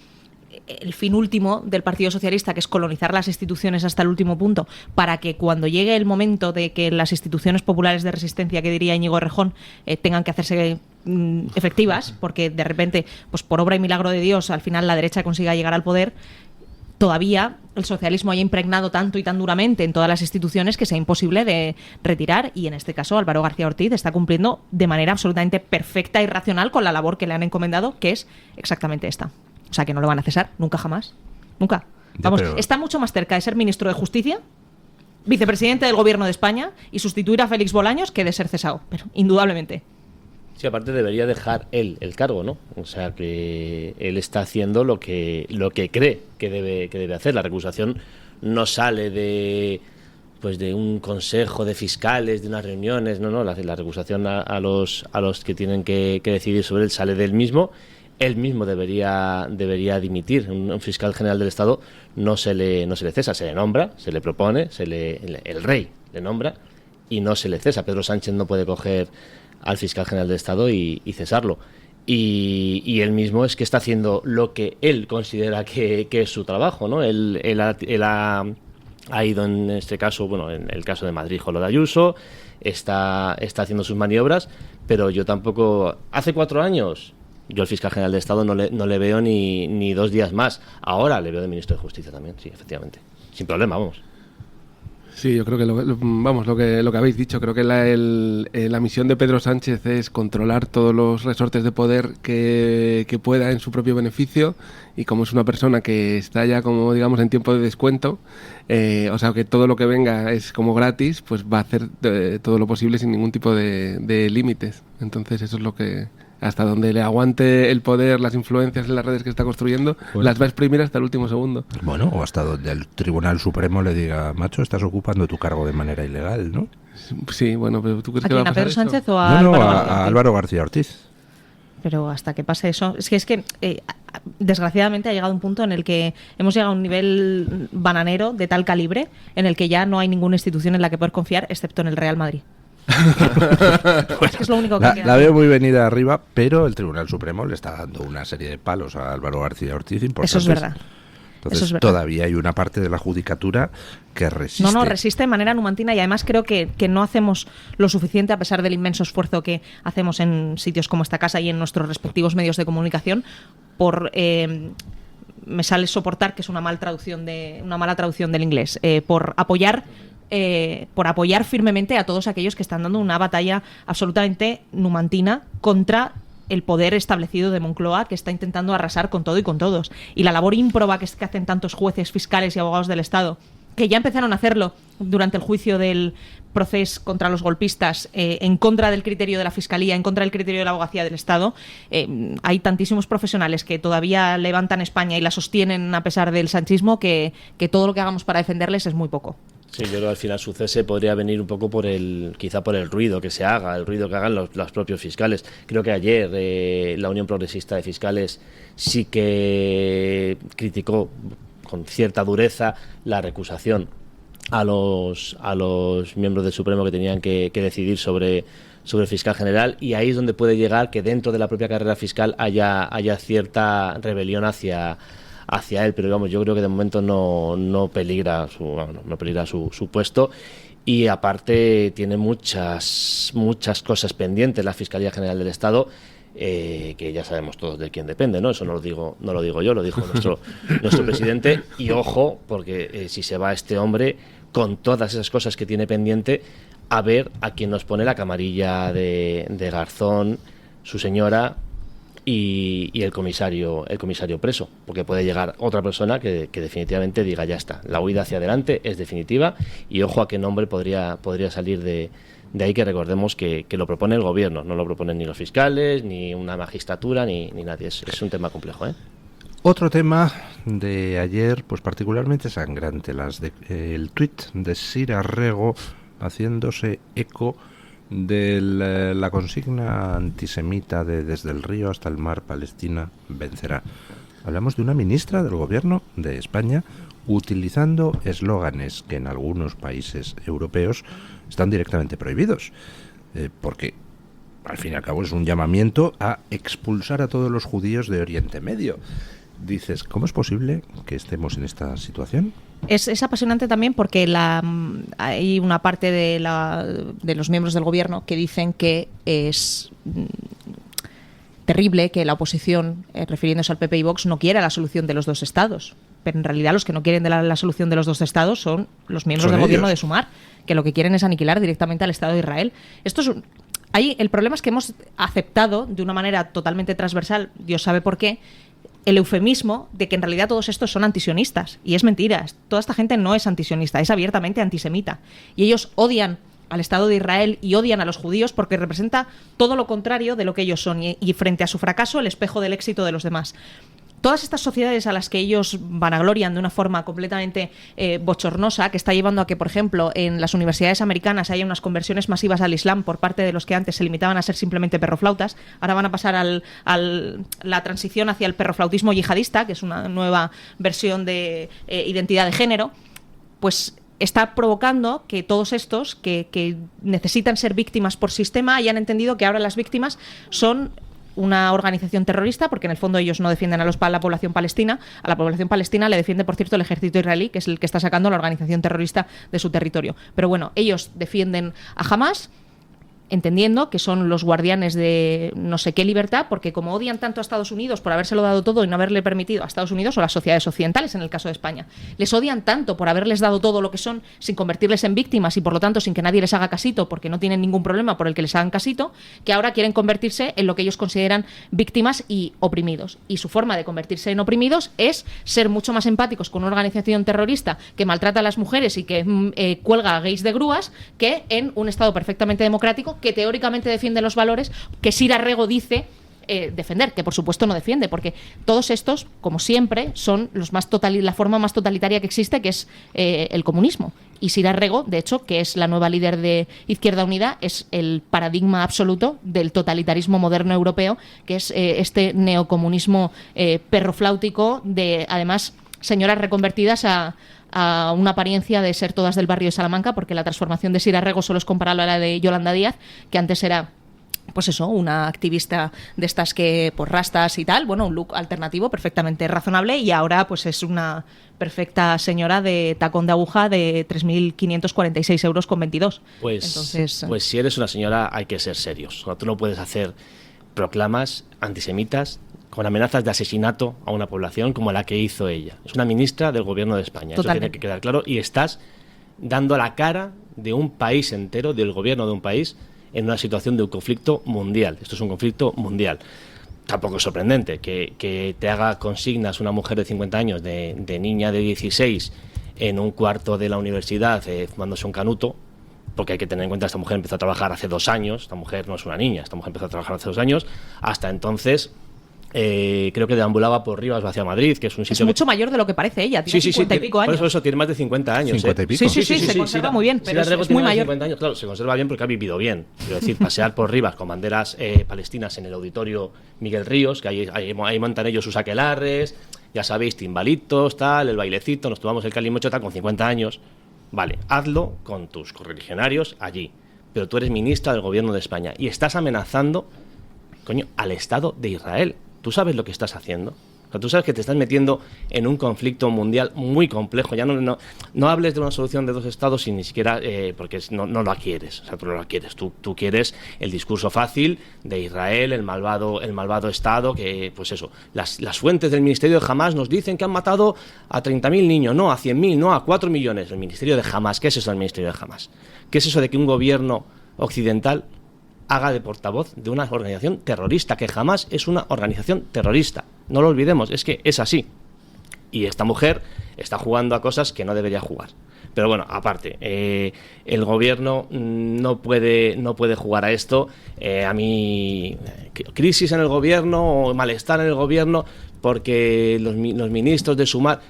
El fin último del Partido Socialista, que es colonizar las instituciones hasta el último punto, para que cuando llegue el momento de que las instituciones populares de resistencia, que diría Íñigo Errejón, tengan que hacerse efectivas, porque de repente, pues por obra y milagro de Dios, al final la derecha consiga llegar al poder, todavía el socialismo haya impregnado tanto y tan duramente en todas las instituciones que sea imposible de retirar, y en este caso Álvaro García Ortiz está cumpliendo de manera absolutamente perfecta y racional con la labor que le han encomendado, que es exactamente esta. O sea, que no lo van a cesar, nunca jamás. Nunca. Vamos, está mucho más cerca de ser ministro de Justicia, vicepresidente del Gobierno de España y sustituir a Félix Bolaños que de ser cesado, pero indudablemente. Sí, aparte debería dejar él el cargo, ¿no? O sea, que él está haciendo lo que cree que debe hacer. La recusación no sale de un consejo de fiscales, de unas reuniones, no, la recusación a los que tienen que decidir sobre él sale del mismo. Él mismo debería dimitir. Un fiscal general del Estado no se le cesa, se le nombra, se le propone, el rey le nombra y no se le cesa. Pedro Sánchez no puede coger al fiscal general del Estado y cesarlo. Y él mismo es que está haciendo lo que él considera que es su trabajo, ¿no? Él ha ha ido en este caso, bueno, en el caso de Madrid, con lo de Ayuso, está haciendo sus maniobras, pero yo tampoco... Hace 4 años, yo al fiscal general de Estado no le veo ni 2 días más. Ahora le veo de ministro de Justicia también, sí, efectivamente. Sin problema, vamos. Sí, yo creo que lo que habéis dicho, creo que la misión de Pedro Sánchez es controlar todos los resortes de poder que pueda en su propio beneficio, y como es una persona que está ya como digamos en tiempo de descuento, o sea que todo lo que venga es como gratis, pues va a hacer todo lo posible sin ningún tipo de límites. Entonces eso es lo que... Hasta donde le aguante el poder, las influencias en las redes que está construyendo, las va a exprimir hasta el último segundo. Bueno, o hasta donde el Tribunal Supremo le diga, macho, estás ocupando tu cargo de manera ilegal, ¿no? Sí, bueno, pero ¿tú crees ¿A que va quién, a a pasar Pedro Sánchez eso? o a No, Álvaro a Álvaro García Ortiz. Pero hasta que pase eso... Es que desgraciadamente ha llegado un punto en el que hemos llegado a un nivel bananero de tal calibre en el que ya no hay ninguna institución en la que poder confiar, excepto en el Real Madrid. Es que es lo único que queda. La veo muy venida arriba, pero el Tribunal Supremo le está dando una serie de palos a Álvaro García Ortiz importantes. Eso es verdad. Entonces Eso es verdad. todavía hay una parte de la judicatura que resiste. No, resiste de manera numantina, y además creo que no hacemos lo suficiente, a pesar del inmenso esfuerzo que hacemos en sitios como esta casa y en nuestros respectivos medios de comunicación, por... me sale soportar, que es una mala traducción del inglés, por apoyar firmemente a todos aquellos que están dando una batalla absolutamente numantina contra el poder establecido de Moncloa, que está intentando arrasar con todo y con todos. Y la labor ímproba que hacen tantos jueces, fiscales y abogados del Estado, que ya empezaron a hacerlo durante el juicio del proceso contra los golpistas, en contra del criterio de la Fiscalía, en contra del criterio de la Abogacía del Estado. Hay tantísimos profesionales que todavía levantan España y la sostienen a pesar del sanchismo, que todo lo que hagamos para defenderles es muy poco. Sí, yo creo que al final su cese podría venir un poco quizá por el ruido que se haga, el ruido que hagan los propios fiscales. Creo que ayer la Unión Progresista de Fiscales sí que criticó con cierta dureza la recusación a los miembros del Supremo que tenían que decidir sobre el fiscal general, y ahí es donde puede llegar que dentro de la propia carrera fiscal haya cierta rebelión hacia él, pero digamos, yo creo que de momento no peligra su puesto, y aparte tiene muchas cosas pendientes la Fiscalía General del Estado, que ya sabemos todos de quién depende, ¿no? Eso no lo digo yo, lo dijo nuestro presidente. Y ojo, porque si se va este hombre con todas esas cosas que tiene pendiente, a ver a quién nos pone la camarilla de Garzón, su señora y el comisario preso, porque puede llegar otra persona que definitivamente diga ya está, la huida hacia adelante es definitiva, y ojo a qué nombre podría salir de ahí, que recordemos que lo propone el gobierno, no lo proponen ni los fiscales, ni una magistratura, ni nadie. Es un tema complejo, ¿eh? Otro tema de ayer, pues particularmente sangrante, el tuit de Sira Rego haciéndose eco de la consigna antisemita de desde el río hasta el mar, Palestina vencerá. Hablamos de una ministra del gobierno de España utilizando eslóganes que en algunos países europeos están directamente prohibidos, porque al fin y al cabo es un llamamiento a expulsar a todos los judíos de Oriente Medio. Dices, ¿cómo es posible que estemos en esta situación? Es apasionante también porque hay una parte de los miembros del gobierno que dicen que es terrible que la oposición, refiriéndose al PP y Vox, no quiera la solución de los dos estados. Pero en realidad los que no quieren la solución de los dos estados son los miembros del gobierno de Sumar, que lo que quieren es aniquilar directamente al Estado de Israel. El problema es que hemos aceptado de una manera totalmente transversal, Dios sabe por qué, el eufemismo de que en realidad todos estos son antisionistas. Y es mentira. Toda esta gente no es antisionista, es abiertamente antisemita. Y ellos odian al Estado de Israel y odian a los judíos porque representa todo lo contrario de lo que ellos son. Y frente a su fracaso, el espejo del éxito de los demás. Todas estas sociedades a las que ellos vanaglorian de una forma completamente bochornosa, que está llevando a que, por ejemplo, en las universidades americanas haya unas conversiones masivas al Islam por parte de los que antes se limitaban a ser simplemente perroflautas, ahora van a pasar la transición hacia el perroflautismo yihadista, que es una nueva versión de identidad de género, pues está provocando que todos estos que necesitan ser víctimas por sistema hayan entendido que ahora las víctimas son una organización terrorista, porque en el fondo ellos no defienden a la población palestina. A la población palestina le defiende, por cierto, el ejército israelí, que es el que está sacando a la organización terrorista de su territorio. Pero bueno, ellos defienden a Hamás, entendiendo que son los guardianes de no sé qué libertad, porque como odian tanto a Estados Unidos por habérselo dado todo y no haberle permitido a Estados Unidos, o las sociedades occidentales en el caso de España, les odian tanto por haberles dado todo lo que son sin convertirles en víctimas y por lo tanto sin que nadie les haga casito, porque no tienen ningún problema por el que les hagan casito, que ahora quieren convertirse en lo que ellos consideran víctimas y oprimidos. Y su forma de convertirse en oprimidos es ser mucho más empáticos con una organización terrorista que maltrata a las mujeres y que cuelga a gays de grúas, que en un Estado perfectamente democrático que teóricamente defiende los valores que Sira Rego dice defender, que por supuesto no defiende, porque todos estos, como siempre, son la forma más totalitaria que existe, que es el comunismo. Y Sira Rego, de hecho, que es la nueva líder de Izquierda Unida, es el paradigma absoluto del totalitarismo moderno europeo, que es este neocomunismo perrofláutico de, además, señoras reconvertidas a una apariencia de ser todas del barrio de Salamanca, porque la transformación de Sira Rego solo es comparable a la de Yolanda Díaz, que antes era, pues eso, una activista de estas que, pues rastas y tal, bueno, un look alternativo perfectamente razonable, y ahora pues es una perfecta señora de tacón de aguja de 3.546 euros con 22. Pues si eres una señora hay que ser serios. O sea, tú no puedes hacer proclamas antisemitas con amenazas de asesinato a una población como la que hizo ella. Es una ministra del gobierno de España. Totalmente. Eso tiene que quedar claro. Y estás dando la cara de un país entero, del gobierno de un país, en una situación de un conflicto mundial. Esto es un conflicto mundial. Tampoco es sorprendente que te haga consignas una mujer de 50 años, de niña de 16, en un cuarto de la universidad, fumándose un canuto, porque hay que tener en cuenta que esta mujer empezó a trabajar hace 2 años. Esta mujer no es una niña, esta mujer empezó a trabajar hace 2 años. Hasta entonces creo que deambulaba por Rivas o hacia Madrid, que es un sitio... Es mucho mayor de lo que parece ella, tiene 50 y pico años. Por eso tiene más de 50 años. 50 y pico. Sí, se conserva muy bien, pero es muy mayor. 50 años, claro, se conserva bien porque ha vivido bien. Quiero decir, pasear por Rivas con banderas palestinas en el auditorio Miguel Ríos, que ahí montan ellos sus aquelarres, ya sabéis, timbalitos, tal, el bailecito, nos tomamos el calimocho, tal, con 50 años. Vale, hazlo con tus correligionarios allí. Pero tú eres ministra del gobierno de España y estás amenazando, coño, al Estado de Israel. ¿Tú sabes lo que estás haciendo? O sea, tú sabes que te estás metiendo en un conflicto mundial muy complejo. Ya no hables de una solución de 2 estados y ni siquiera porque no la quieres. O sea, tú no la quieres. Tú quieres el discurso fácil de Israel, el malvado Estado, que, pues eso, las fuentes del Ministerio de Hamás nos dicen que han matado a 30.000 niños, no a 100.000, no a 4 millones. El Ministerio de Hamás, ¿qué es eso del Ministerio de Hamás? ¿Qué es eso de que un gobierno occidental haga de portavoz de una organización terrorista, que jamás es una organización terrorista? No lo olvidemos, es que es así. Y esta mujer está jugando a cosas que no debería jugar. Pero bueno, aparte, el gobierno no puede jugar a esto. A mí, crisis en el gobierno o malestar en el gobierno porque los ministros de Sumar...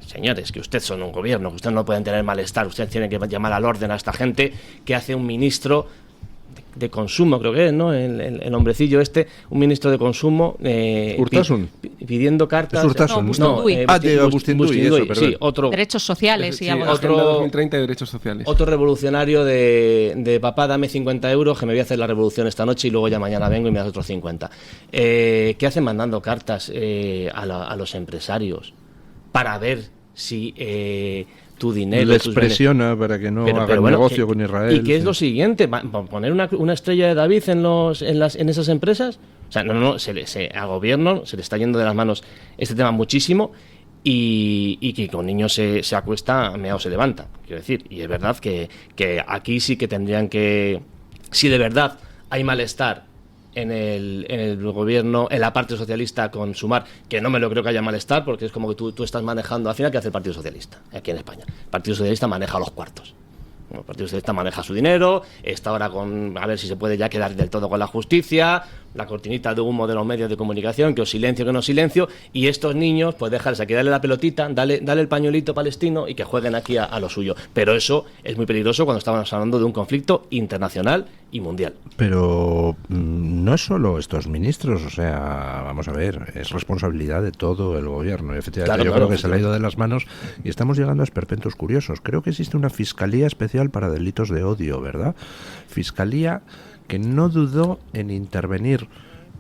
Señores, que ustedes son un gobierno, que ustedes no pueden tener malestar, ustedes tienen que llamar al orden a esta gente que hace un ministro de consumo, creo que es, ¿no? El hombrecillo un ministro de consumo pidiendo cartas. ¿Es Urtasun? Sí, otro derechos sociales y algo así. Otro 2030 de derechos sociales. Otro revolucionario de papá, dame 50 euros que me voy a hacer la revolución esta noche y luego ya mañana vengo y me das otros 50. ¿Qué hacen mandando cartas a los empresarios para ver si tu dinero les presiona para que no hagan negocio con Israel? ¿Y qué es lo siguiente? ¿Poner una estrella de David en esas empresas? O sea, al gobierno se le está yendo de las manos este tema muchísimo y que con niños se acuesta, meao se levanta, quiero decir. Y es verdad que aquí sí que tendrían que... Si de verdad hay malestar en el gobierno, en la parte socialista con Sumar, que no me lo creo que haya malestar, porque es como que tú estás manejando, al final, ¿qué hace el Partido Socialista aquí en España? El Partido Socialista maneja los cuartos. El Partido Socialista maneja su dinero, está ahora a ver si se puede ya quedar del todo con la justicia, la cortinita de humo de los medios de comunicación, que os silencio, que no silencio, y estos niños, pues dejarse aquí, darle la pelotita, dale el pañuelito palestino y que jueguen aquí a lo suyo. Pero eso es muy peligroso cuando estamos hablando de un conflicto internacional y mundial. Pero no es solo estos ministros, o sea, vamos a ver, es responsabilidad de todo el gobierno. Efectivamente, yo creo que se le ha ido de las manos y estamos llegando a esperpentos curiosos. Creo que existe una fiscalía especial para delitos de odio, ¿verdad? Fiscalía que no dudó en intervenir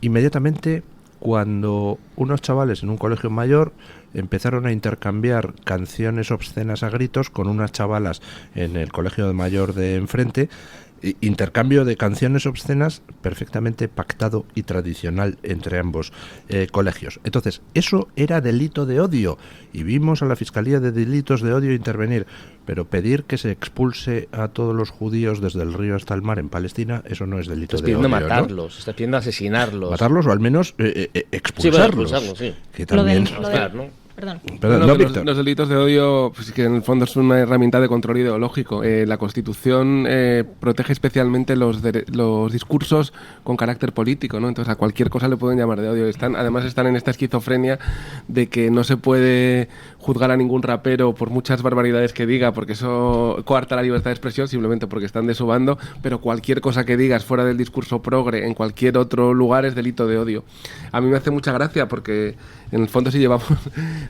inmediatamente cuando unos chavales en un colegio mayor empezaron a intercambiar canciones obscenas a gritos con unas chavalas en el colegio mayor de enfrente. Intercambio de canciones obscenas perfectamente pactado y tradicional entre ambos colegios. Entonces, eso era delito de odio y vimos a la Fiscalía de Delitos de Odio intervenir, pero pedir que se expulse a todos los judíos desde el río hasta el mar en Palestina, eso no es delito de odio. Estás pidiendo matarlos, ¿no? Estás pidiendo asesinarlos. Matarlos o al menos expulsarlos. Sí. Que también... Perdón. Los delitos de odio, pues, que en el fondo es una herramienta de control ideológico. La Constitución protege especialmente los discursos con carácter político, ¿no? Entonces a cualquier cosa le pueden llamar de odio. Además están en esta esquizofrenia de que no se puede juzgar a ningún rapero por muchas barbaridades que diga, porque eso coarta la libertad de expresión simplemente porque están de su bando, pero cualquier cosa que digas fuera del discurso progre en cualquier otro lugar es delito de odio. A mí me hace mucha gracia porque en el fondo si llevamos...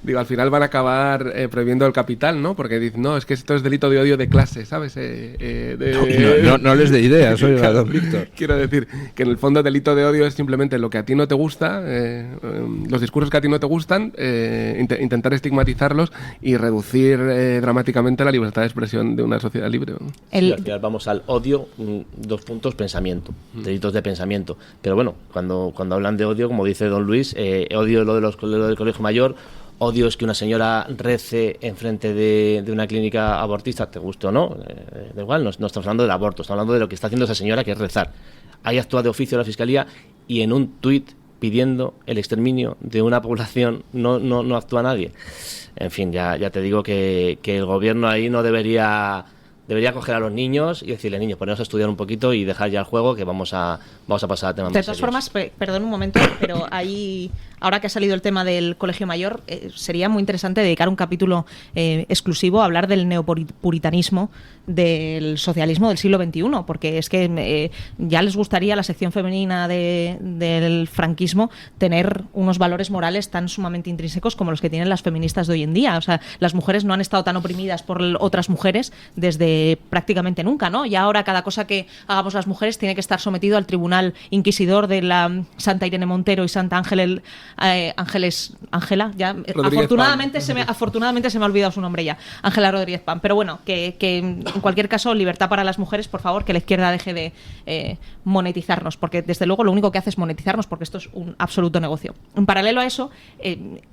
Digo, al final van a acabar prohibiendo el capital, ¿no? Porque dicen, no, es que esto es delito de odio de clase, ¿sabes? No les dé ideas, oiga, don Víctor. Quiero decir que en el fondo delito de odio es simplemente lo que a ti no te gusta, los discursos que a ti no te gustan, intentar estigmatizarlos y reducir dramáticamente la libertad de expresión de una sociedad libre, ¿no? Sí, al final vamos al odio, 2 puntos, pensamiento, delitos de pensamiento. Pero bueno, cuando hablan de odio, como dice don Luis, odio lo del colegio mayor. Odio es que una señora rece enfrente de una clínica abortista, te guste o no, da igual, no estamos hablando del aborto, estamos hablando de lo que está haciendo esa señora, que es rezar. Ahí actúa de oficio la Fiscalía y en un tuit pidiendo el exterminio de una población no actúa nadie. En fin, ya te digo que el gobierno ahí no debería coger a los niños y decirle, niños, poneros a estudiar un poquito y dejar ya el juego, que vamos a pasar a temas más serios. De todas formas, perdón un momento, pero ahí, ahora que ha salido el tema del colegio mayor, sería muy interesante dedicar un capítulo exclusivo a hablar del neopuritanismo, del socialismo del siglo XXI, porque es que ya les gustaría a la sección femenina del franquismo tener unos valores morales tan sumamente intrínsecos como los que tienen las feministas de hoy en día. O sea, las mujeres no han estado tan oprimidas por otras mujeres desde prácticamente nunca, ¿no? Y ahora cada cosa que hagamos las mujeres tiene que estar sometido al tribunal inquisidor de la Santa Irene Montero y Santa Ángela, ya afortunadamente se me ha olvidado su nombre ya, Ángela Rodríguez Pan, pero bueno, que en cualquier caso, libertad para las mujeres, por favor, que la izquierda deje de monetizarnos, porque desde luego lo único que hace es monetizarnos, porque esto es un absoluto negocio. En paralelo a eso,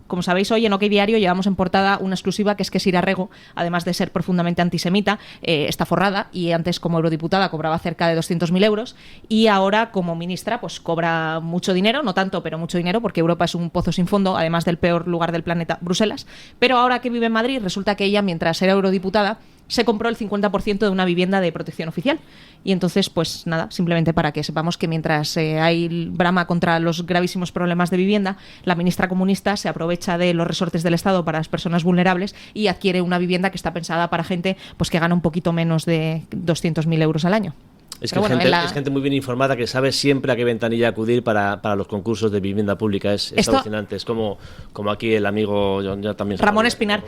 como sabéis, hoy en OK Diario llevamos en portada una exclusiva que es que Sira Rego, además de ser profundamente antisemita, está forrada, y antes como eurodiputada cobraba cerca de 200.000 euros y ahora como ministra pues cobra mucho dinero, no tanto, pero mucho dinero, porque Europa es un pozo sin fondo, además del peor lugar del planeta, Bruselas. Pero ahora que vive en Madrid, resulta que ella, mientras era eurodiputada, se compró el 50% de una vivienda de protección oficial. Y entonces, pues nada, simplemente para que sepamos que mientras hay brama contra los gravísimos problemas de vivienda, la ministra comunista se aprovecha de los resortes del Estado para las personas vulnerables y adquiere una vivienda que está pensada para gente pues que gana un poquito menos de 200.000 euros al año. Es que es gente muy bien informada que sabe siempre a qué ventanilla acudir para los concursos de vivienda pública. Es alucinante. Es como aquí el amigo yo también Ramón Espinar.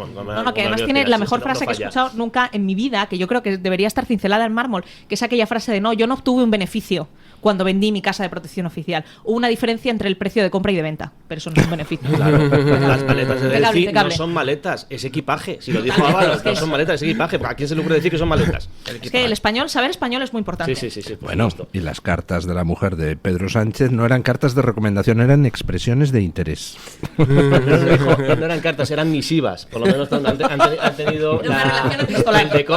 Que además tiene la mejor frase que he escuchado nunca en mi vida, que yo creo que debería estar cincelada en mármol, que es aquella frase de: no, yo no obtuve un beneficio cuando vendí mi casa de protección oficial. Hubo una diferencia entre el precio de compra y de venta, pero eso no es un beneficio. Claro, las maletas de Delphi no son maletas, es equipaje. Si lo dijo Ábalos, no son maletas, es equipaje. ¿A quién se le ocurre decir que son maletas? Es que saber español es muy importante. Sí. Bueno, y las cartas de la mujer de Pedro Sánchez no eran cartas de recomendación, eran expresiones de interés. No eran cartas, eran misivas. Por lo menos han tenido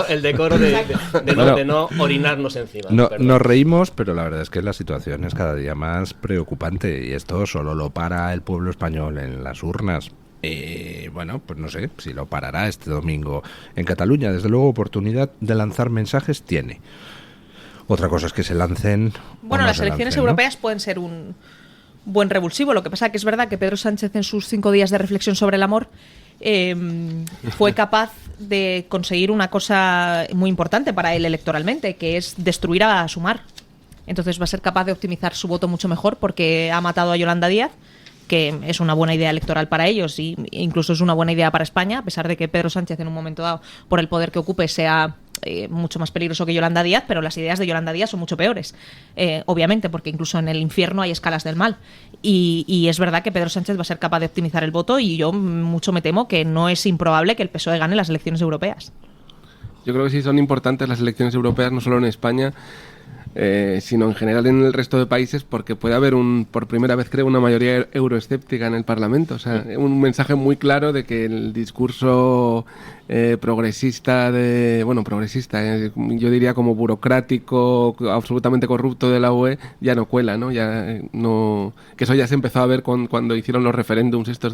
el decoro de no orinarnos encima. Nos reímos, pero la verdad es que la situación es cada día más preocupante y esto solo lo para el pueblo español en las urnas. Bueno, pues no sé si lo parará este domingo en Cataluña. Desde luego, oportunidad de lanzar mensajes tiene. Otra cosa es que se lancen. Bueno, las elecciones europeas pueden ser un buen revulsivo. Lo que pasa que es verdad que Pedro Sánchez, en sus 5 días de reflexión sobre el amor, fue capaz de conseguir una cosa muy importante para él electoralmente, que es destruir a Sumar. Entonces va a ser capaz de optimizar su voto mucho mejor, porque ha matado a Yolanda Díaz, que es una buena idea electoral para ellos y incluso es una buena idea para España, a pesar de que Pedro Sánchez en un momento dado, por el poder que ocupe, sea mucho más peligroso que Yolanda Díaz, pero las ideas de Yolanda Díaz son mucho peores, obviamente, porque incluso en el infierno hay escalas del mal. Y es verdad que Pedro Sánchez va a ser capaz de optimizar el voto, y yo mucho me temo que no es improbable que el PSOE gane las elecciones europeas. Yo creo que sí son importantes las elecciones europeas, no solo en España, sino en general en el resto de países, porque puede haber por primera vez, creo, una mayoría euroescéptica en el Parlamento. O sea, un mensaje muy claro de que el discurso progresista, yo diría como burocrático, absolutamente corrupto de la UE, ya no cuela, ¿no? Que eso ya se empezó a ver cuando hicieron los referéndums estos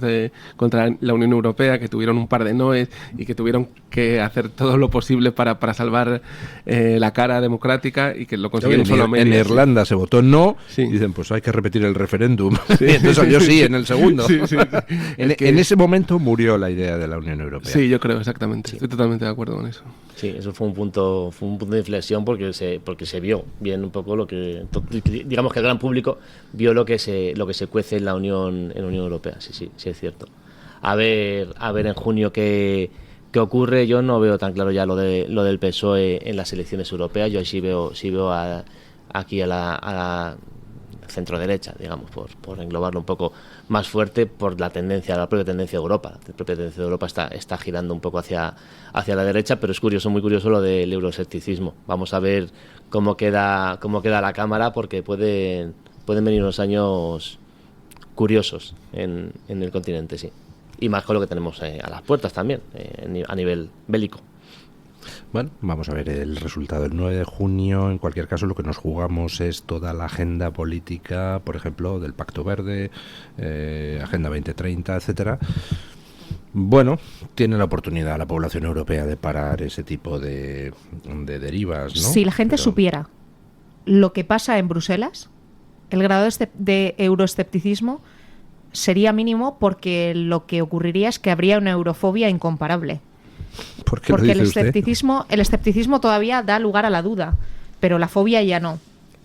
contra la Unión Europea, que tuvieron un par de noes y que tuvieron que hacer todo lo posible para salvar la cara democrática, y que lo consiguieron solo a medias. En Irlanda se votó no, sí. Y dicen, pues hay que repetir el referéndum. Sí. Y entonces salió sí en el segundo. Sí. En ese momento murió la idea de la Unión Europea. Sí, yo creo, exactamente. Sí. Estoy totalmente de acuerdo con eso. Sí, eso fue un punto de inflexión, porque se vio bien un poco digamos que el gran público vio lo que se cuece en la Unión Europea. Sí es cierto. A ver en junio qué ocurre. Yo no veo tan claro ya lo del PSOE en las elecciones europeas. Yo sí veo aquí a la centro derecha, digamos, por englobarlo un poco más fuerte, por la propia tendencia de Europa. La propia tendencia de Europa está girando un poco hacia la derecha, pero es muy curioso lo del euroescepticismo. Vamos a ver cómo queda la Cámara, porque pueden venir unos años curiosos en el continente, sí. Y más con lo que tenemos a las puertas también, a nivel bélico. Bueno, vamos a ver el resultado el 9 de junio. En cualquier caso, lo que nos jugamos es toda la agenda política, por ejemplo, del Pacto Verde, Agenda 2030, etcétera. Bueno, tiene la oportunidad la población europea de parar ese tipo de derivas, ¿no? Si la gente supiera lo que pasa en Bruselas, el grado de euroescepticismo sería mínimo, porque lo que ocurriría es que habría una eurofobia incomparable. Porque el escepticismo todavía da lugar a la duda, pero la fobia ya no.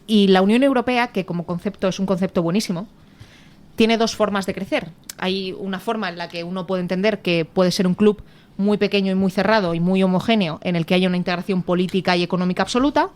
Y la Unión Europea, que como concepto es un concepto buenísimo, tiene dos formas de crecer. Hay una forma en la que uno puede entender que puede ser un club muy pequeño y muy cerrado y muy homogéneo, en el que haya una integración política y económica absoluta,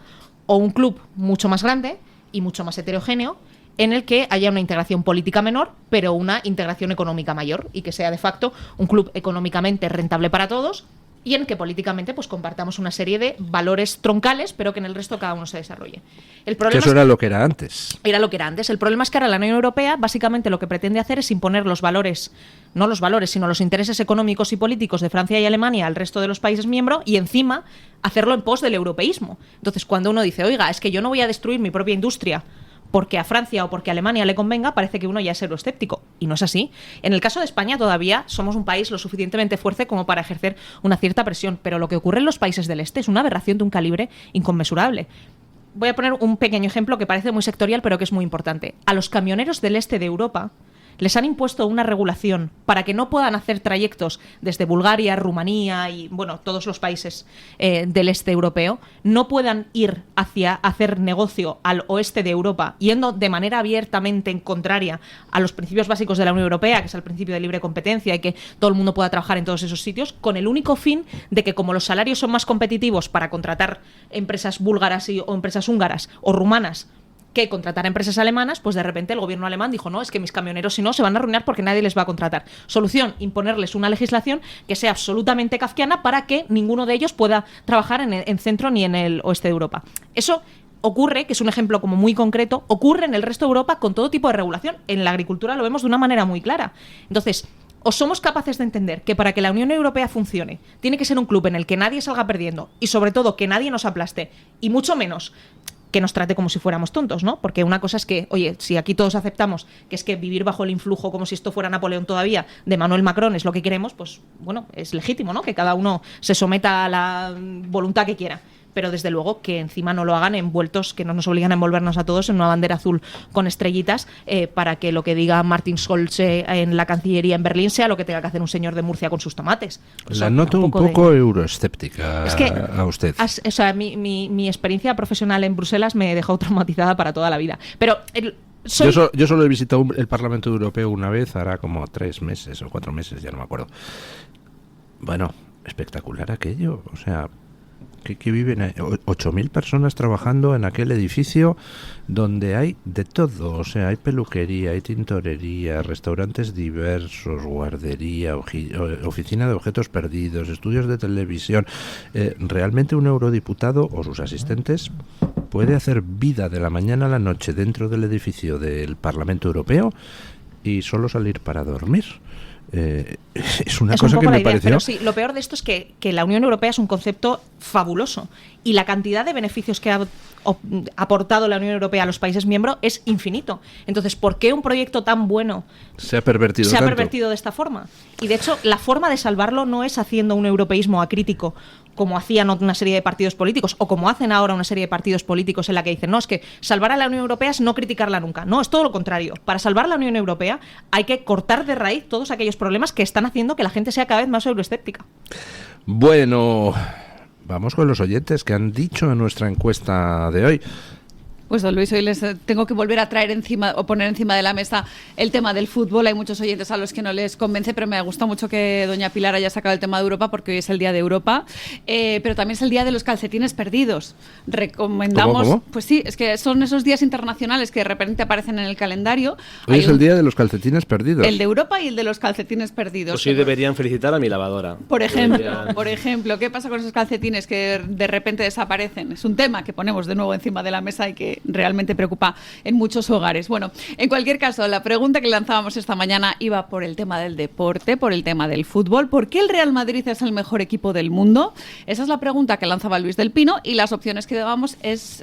o un club mucho más grande y mucho más heterogéneo, en el que haya una integración política menor, pero una integración económica mayor, y que sea de facto un club económicamente rentable para todos, y en que políticamente pues compartamos una serie de valores troncales, pero que en el resto cada uno se desarrolle. El problema que eso era lo que era antes. Era lo que era antes. El problema es que ahora la Unión Europea básicamente lo que pretende hacer es imponer los valores, no los valores, sino los intereses económicos y políticos de Francia y Alemania al resto de los países miembros, y encima hacerlo en pos del europeísmo. Entonces, cuando uno dice, oiga, es que yo no voy a destruir mi propia industria porque a Francia o porque a Alemania le convenga, parece que uno ya es euroescéptico. Y no es así. En el caso de España todavía somos un país lo suficientemente fuerte como para ejercer una cierta presión, pero lo que ocurre en los países del este es una aberración de un calibre inconmensurable. Voy a poner un pequeño ejemplo que parece muy sectorial, pero que es muy importante. A los camioneros del este de Europa les han impuesto una regulación para que no puedan hacer trayectos desde Bulgaria, Rumanía y, bueno, todos los países del este europeo, no puedan ir hacia hacer negocio al oeste de Europa, yendo de manera abiertamente en contraria a los principios básicos de la Unión Europea, que es el principio de libre competencia y que todo el mundo pueda trabajar en todos esos sitios, con el único fin de que, como los salarios son más competitivos para contratar empresas búlgaras o empresas húngaras o rumanas que contratar a empresas alemanas, pues de repente el gobierno alemán dijo, no, es que mis camioneros si no se van a arruinar porque nadie les va a contratar. Solución, imponerles una legislación que sea absolutamente kafkiana para que ninguno de ellos pueda trabajar en centro ni en el oeste de Europa. Eso ocurre, que es un ejemplo como muy concreto, ocurre en el resto de Europa con todo tipo de regulación. En la agricultura lo vemos de una manera muy clara. Entonces, o somos capaces de entender que para que la Unión Europea funcione tiene que ser un club en el que nadie salga perdiendo y sobre todo que nadie nos aplaste, y mucho menos que nos trate como si fuéramos tontos, ¿no? Porque una cosa es que, oye, si aquí todos aceptamos que es que vivir bajo el influjo como si esto fuera Napoleón todavía de Manuel Macron es lo que queremos, pues bueno, es legítimo, ¿no? Que cada uno se someta a la voluntad que quiera. Pero desde luego que encima no lo hagan envueltos, que no nos obligan a envolvernos a todos en una bandera azul con estrellitas, para que lo que diga Martin Schulz en la Cancillería en Berlín sea lo que tenga que hacer un señor de Murcia con sus tomates. La noto un poco euroescéptica es que, a usted. O sea, mi experiencia profesional en Bruselas me dejó traumatizada para toda la vida. Pero yo solo he visitado el Parlamento Europeo una vez, hará como 3 meses o 4 meses, ya no me acuerdo. Bueno, espectacular aquello, o sea, que viven 8.000 personas trabajando en aquel edificio donde hay de todo, o sea, hay peluquería, hay tintorería, restaurantes diversos, guardería, oficina de objetos perdidos, estudios de televisión. Realmente un eurodiputado o sus asistentes puede hacer vida de la mañana a la noche dentro del edificio del Parlamento Europeo y solo salir para dormir. Es una cosa que me pareció... Pero sí, lo peor de esto es que la Unión Europea es un concepto fabuloso y la cantidad de beneficios que ha aportado la Unión Europea a los países miembros es infinito. Entonces, ¿por qué un proyecto tan bueno se ha pervertido de esta forma? Y de hecho, la forma de salvarlo no es haciendo un europeísmo acrítico como hacían una serie de partidos políticos o como hacen ahora una serie de partidos políticos en la que dicen, no, es que salvar a la Unión Europea es no criticarla nunca. No, es todo lo contrario. Para salvar la Unión Europea hay que cortar de raíz todos aquellos problemas que están haciendo que la gente sea cada vez más euroescéptica. Bueno, vamos con los oyentes que han dicho en nuestra encuesta de hoy. Pues don Luis, hoy les tengo que volver a traer poner encima de la mesa el tema del fútbol. Hay muchos oyentes a los que no les convence, pero me gusta mucho que doña Pilar haya sacado el tema de Europa, porque hoy es el Día de Europa, pero también es el Día de los calcetines perdidos. Recomendamos... ¿Cómo? Pues sí, es que son esos días internacionales que de repente aparecen en el calendario. Hoy es el Día de los calcetines perdidos. El de Europa y el de los calcetines perdidos. Pues sí, deberían felicitar a mi lavadora. Por ejemplo, ¿qué pasa con esos calcetines que de repente desaparecen? Es un tema que ponemos de nuevo encima de la mesa y que realmente preocupa en muchos hogares. Bueno, en cualquier caso, la pregunta que lanzábamos esta mañana iba por el tema del deporte, por el tema del fútbol. ¿Por qué el Real Madrid es el mejor equipo del mundo? Esa es la pregunta que lanzaba Luis del Pino y las opciones que dábamos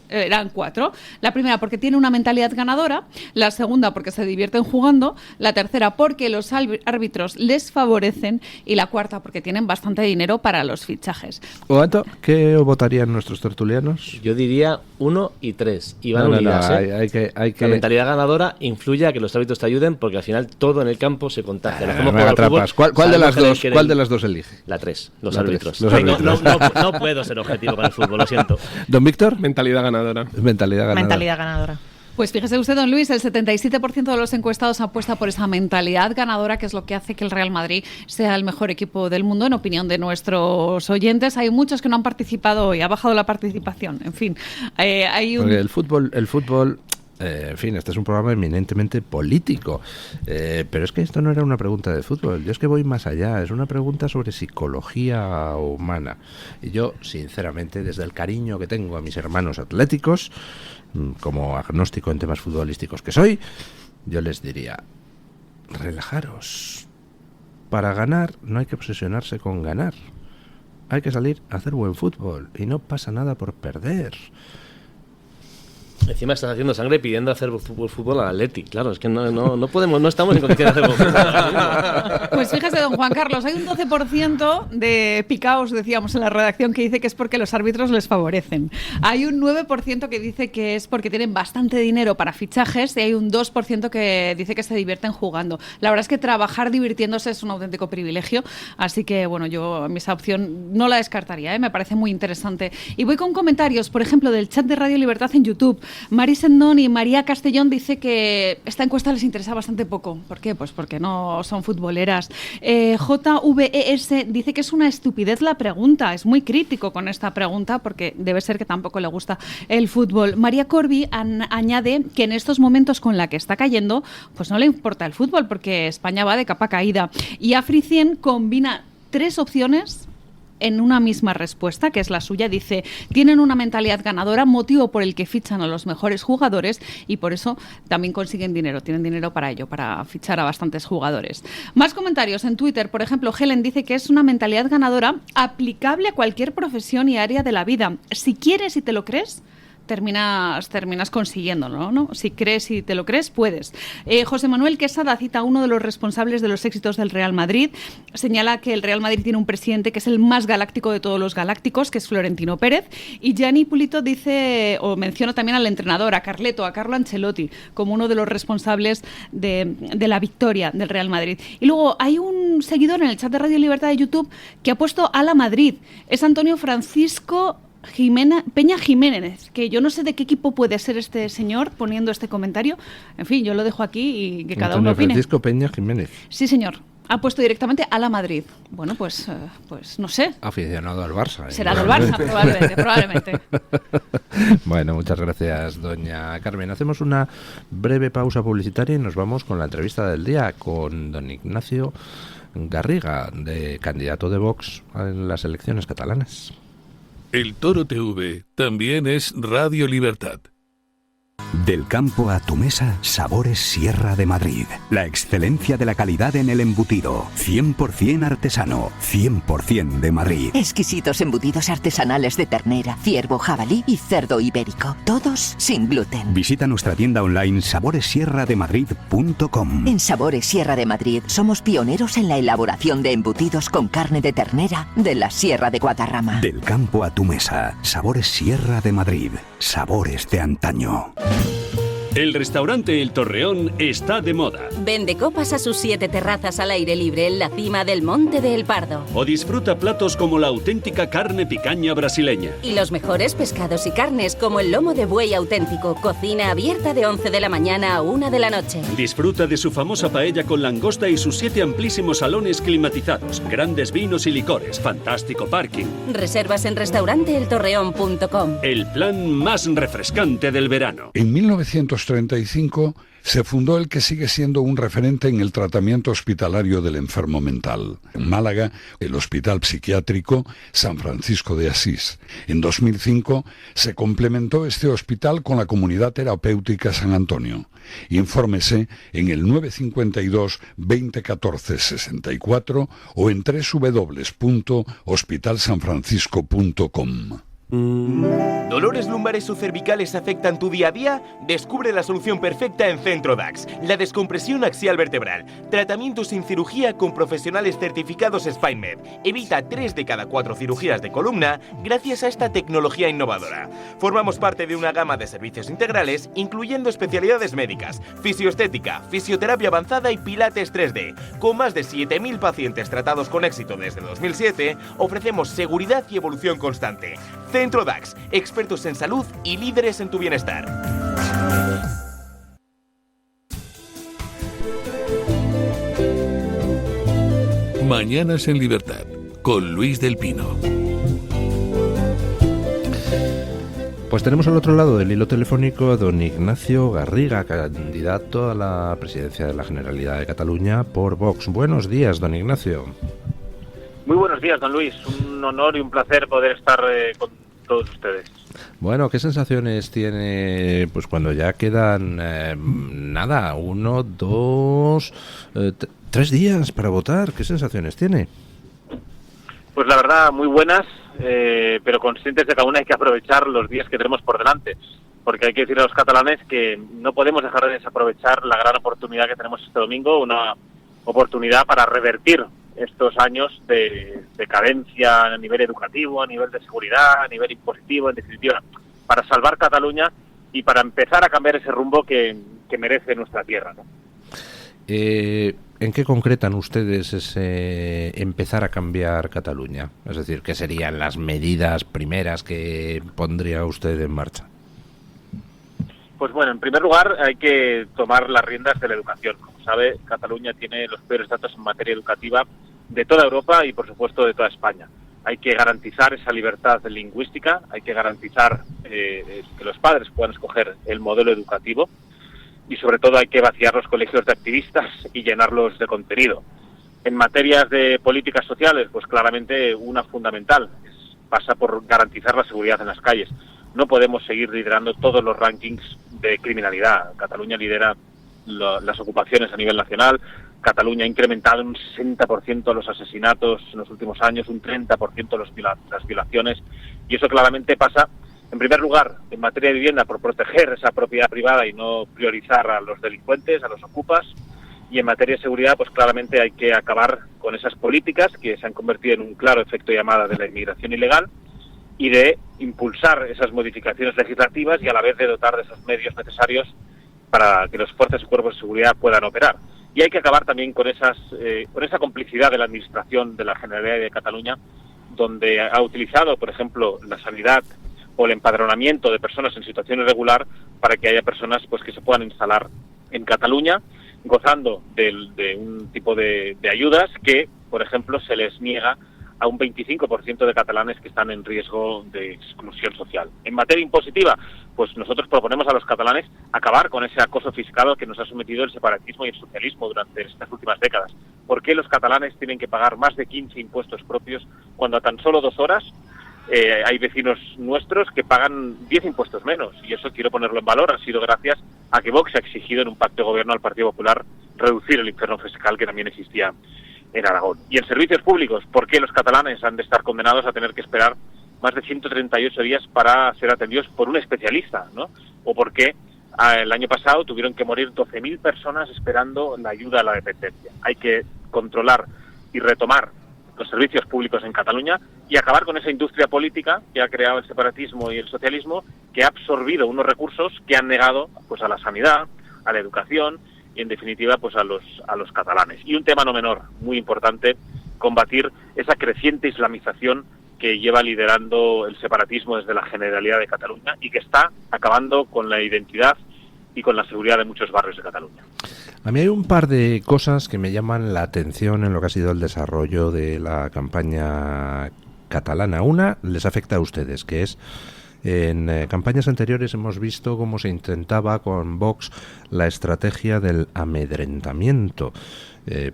eran 4. La primera, porque tiene una mentalidad ganadora. La segunda, porque se divierten jugando. La tercera, porque los árbitros les favorecen. Y la cuarta, porque tienen bastante dinero para los fichajes. Oato, ¿qué votarían nuestros tertulianos? Yo diría 1 y 3. Y van unidas, hay que... La mentalidad ganadora influye a que los árbitros te ayuden, porque al final todo en el campo se contagia. ¿Cuál de las dos elige? La 3, los árbitros. No puedo ser objetivo con el fútbol, lo siento. Don Víctor. Mentalidad ganadora. Mentalidad ganadora. Pues fíjese usted, don Luis, el 77% de los encuestados apuesta por esa mentalidad ganadora, que es lo que hace que el Real Madrid sea el mejor equipo del mundo, en opinión de nuestros oyentes. Hay muchos que no han participado hoy, ha bajado la participación. En fin, hay un... Porque el fútbol en fin, este es un programa eminentemente político, pero es que esto no era una pregunta de fútbol. Yo es que voy más allá, es una pregunta sobre psicología humana. Y yo, sinceramente, desde el cariño que tengo a mis hermanos atléticos, como agnóstico en temas futbolísticos que soy, yo les diría, relajaros. Para ganar no hay que obsesionarse con ganar. Hay que salir a hacer buen fútbol y no pasa nada por perder. Encima estás haciendo sangre pidiendo hacer fútbol al Atleti. Claro, es que no podemos, no estamos en condiciones de hacer fútbol. Pues fíjese, don Juan Carlos, hay un 12% de picaos, decíamos en la redacción, que dice que es porque los árbitros les favorecen. Hay un 9% que dice que es porque tienen bastante dinero para fichajes y hay un 2% que dice que se divierten jugando. La verdad es que trabajar divirtiéndose es un auténtico privilegio, así que bueno, yo esa opción no la descartaría, me parece muy interesante. Y voy con comentarios, por ejemplo, del chat de Radio Libertad en YouTube. Mari Sendón y María Castellón dice que esta encuesta les interesa bastante poco. ¿Por qué? Pues porque no son futboleras. JVES dice que es una estupidez la pregunta. Es muy crítico con esta pregunta porque debe ser que tampoco le gusta el fútbol. María Corby añade que en estos momentos con la que está cayendo, pues no le importa el fútbol porque España va de capa caída. Y Afri100 combina 3 opciones en una misma respuesta, que es la suya. Dice, tienen una mentalidad ganadora, motivo por el que fichan a los mejores jugadores y por eso también consiguen dinero, tienen dinero para ello, para fichar a bastantes jugadores. Más comentarios en Twitter, por ejemplo, Helen dice que es una mentalidad ganadora aplicable a cualquier profesión y área de la vida. Si quieres y te lo crees, terminas consiguiéndolo, ¿no? Si crees y te lo crees, puedes. José Manuel Quesada cita a uno de los responsables de los éxitos del Real Madrid. Señala que el Real Madrid tiene un presidente que es el más galáctico de todos los galácticos, que es Florentino Pérez. Y Gianni Pulito dice, o menciona también al entrenador, a Carleto, a Carlo Ancelotti, como uno de los responsables de la victoria del Real Madrid. Y luego hay un seguidor en el chat de Radio Libertad de YouTube que ha puesto a la Madrid. Es Antonio Francisco Peña Jiménez, que yo no sé de qué equipo puede ser este señor poniendo este comentario. En fin, yo lo dejo aquí y que cada uno opine. Francisco Peña Jiménez. Sí, señor. Ha puesto directamente a la Madrid. Bueno, pues no sé. Aficionado al Barça. Será del Barça, probablemente. Bueno, muchas gracias, doña Carmen. Hacemos una breve pausa publicitaria y nos vamos con la entrevista del día con don Ignacio Garriga, candidato de Vox en las elecciones catalanas. El Toro TV también es Radio Libertad. Del campo a tu mesa, Sabores Sierra de Madrid. La excelencia de la calidad en el embutido. 100% artesano, 100% de Madrid. Exquisitos embutidos artesanales de ternera, ciervo, jabalí y cerdo ibérico. Todos sin gluten. Visita nuestra tienda online saboressierrademadrid.com. En Sabores Sierra de Madrid somos pioneros en la elaboración de embutidos con carne de ternera de la Sierra de Guadarrama. Del campo a tu mesa, Sabores Sierra de Madrid. Sabores de antaño. El restaurante El Torreón está de moda. Vende copas a sus 7 terrazas al aire libre en la cima del Monte de El Pardo. O disfruta platos como la auténtica carne picaña brasileña. Y los mejores pescados y carnes como el lomo de buey auténtico. Cocina abierta de 11 de la mañana a 1 de la noche. Disfruta de su famosa paella con langosta y sus 7 amplísimos salones climatizados. Grandes vinos y licores. Fantástico parking. Reservas en restauranteeltorreón.com. El plan más refrescante del verano. En 1935 se fundó el que sigue siendo un referente en el tratamiento hospitalario del enfermo mental. En Málaga, el Hospital Psiquiátrico San Francisco de Asís. En 2005 se complementó este hospital con la Comunidad Terapéutica San Antonio. Infórmese en el 952 2014 64 o en www.hospitalsanfrancisco.com. ¿Dolores lumbares o cervicales afectan tu día a día? Descubre la solución perfecta en Centro DAX, la descompresión axial vertebral. Tratamiento sin cirugía con profesionales certificados SpineMed. Evita 3 de cada 4 cirugías de columna gracias a esta tecnología innovadora. Formamos parte de una gama de servicios integrales, incluyendo especialidades médicas, fisioestética, fisioterapia avanzada y pilates 3D. Con más de 7.000 pacientes tratados con éxito desde 2007, ofrecemos seguridad y evolución constante. Centro DAX, expertos en salud y líderes en tu bienestar. Mañanas en Libertad, con Luis del Pino. Pues tenemos al otro lado del hilo telefónico a don Ignacio Garriga, candidato a la presidencia de la Generalidad de Cataluña por Vox. Buenos días, don Ignacio. Muy buenos días, don Luis. Un honor y un placer poder estar con todos ustedes. Bueno, ¿qué sensaciones tiene pues cuando ya quedan 1, 2, 3 días para votar? ¿Qué sensaciones tiene? Pues la verdad, muy buenas, pero conscientes de que aún hay que aprovechar los días que tenemos por delante, porque hay que decir a los catalanes que no podemos dejar de desaprovechar la gran oportunidad que tenemos este domingo, una oportunidad para revertir estos años de carencia a nivel educativo, a nivel de seguridad, a nivel impositivo, en definitiva, para salvar Cataluña y para empezar a cambiar ese rumbo que merece nuestra tierra, ¿no? ¿En qué concretan ustedes ese empezar a cambiar Cataluña? Es decir, ¿qué serían las medidas primeras que pondría usted en marcha? Pues bueno, en primer lugar hay que tomar las riendas de la educación. Como sabe, Cataluña tiene los peores datos en materia educativa de toda Europa y por supuesto de toda España. Hay que garantizar esa libertad lingüística, hay que garantizar que los padres puedan escoger el modelo educativo y sobre todo hay que vaciar los colegios de activistas y llenarlos de contenido. En materias de políticas sociales, pues claramente una fundamental pasa por garantizar la seguridad en las calles. No podemos seguir liderando todos los rankings de criminalidad. Cataluña lidera las ocupaciones a nivel nacional. Cataluña ha incrementado un 60% los asesinatos en los últimos años, un 30% las violaciones. Y eso claramente pasa, en primer lugar, en materia de vivienda, por proteger esa propiedad privada y no priorizar a los delincuentes, a los ocupas. Y en materia de seguridad, pues claramente hay que acabar con esas políticas que se han convertido en un claro efecto llamada de la inmigración ilegal y de impulsar esas modificaciones legislativas y a la vez de dotar de esos medios necesarios para que los fuerzas y cuerpos de seguridad puedan operar. Y hay que acabar también con esa complicidad de la Administración de la Generalidad de Cataluña, donde ha utilizado, por ejemplo, la sanidad o el empadronamiento de personas en situación irregular para que haya personas pues que se puedan instalar en Cataluña gozando de un tipo de ayudas que, por ejemplo, se les niega a un 25% de catalanes que están en riesgo de exclusión social. En materia impositiva, pues nosotros proponemos a los catalanes acabar con ese acoso fiscal al que nos ha sometido el separatismo y el socialismo durante estas últimas décadas. ¿Por qué los catalanes tienen que pagar más de 15 impuestos propios cuando a tan solo 2 horas hay vecinos nuestros que pagan 10 impuestos menos? Y eso quiero ponerlo en valor, ha sido gracias a que Vox ha exigido en un pacto de gobierno al Partido Popular reducir el infierno fiscal que también existía en Aragón. Y en servicios públicos, ¿por qué los catalanes han de estar condenados a tener que esperar más de 138 días para ser atendidos por un especialista, ¿no? O por qué el año pasado tuvieron que morir 12.000 personas esperando la ayuda a la dependencia. Hay que controlar y retomar los servicios públicos en Cataluña y acabar con esa industria política que ha creado el separatismo y el socialismo, que ha absorbido unos recursos que han negado pues a la sanidad, a la educación y en definitiva pues a los catalanes. Y un tema no menor, muy importante, combatir esa creciente islamización que lleva liderando el separatismo desde la Generalidad de Cataluña y que está acabando con la identidad y con la seguridad de muchos barrios de Cataluña. A mí hay un par de cosas que me llaman la atención en lo que ha sido el desarrollo de la campaña catalana. Una les afecta a ustedes, que es en campañas anteriores hemos visto cómo se intentaba con Vox la estrategia del amedrentamiento.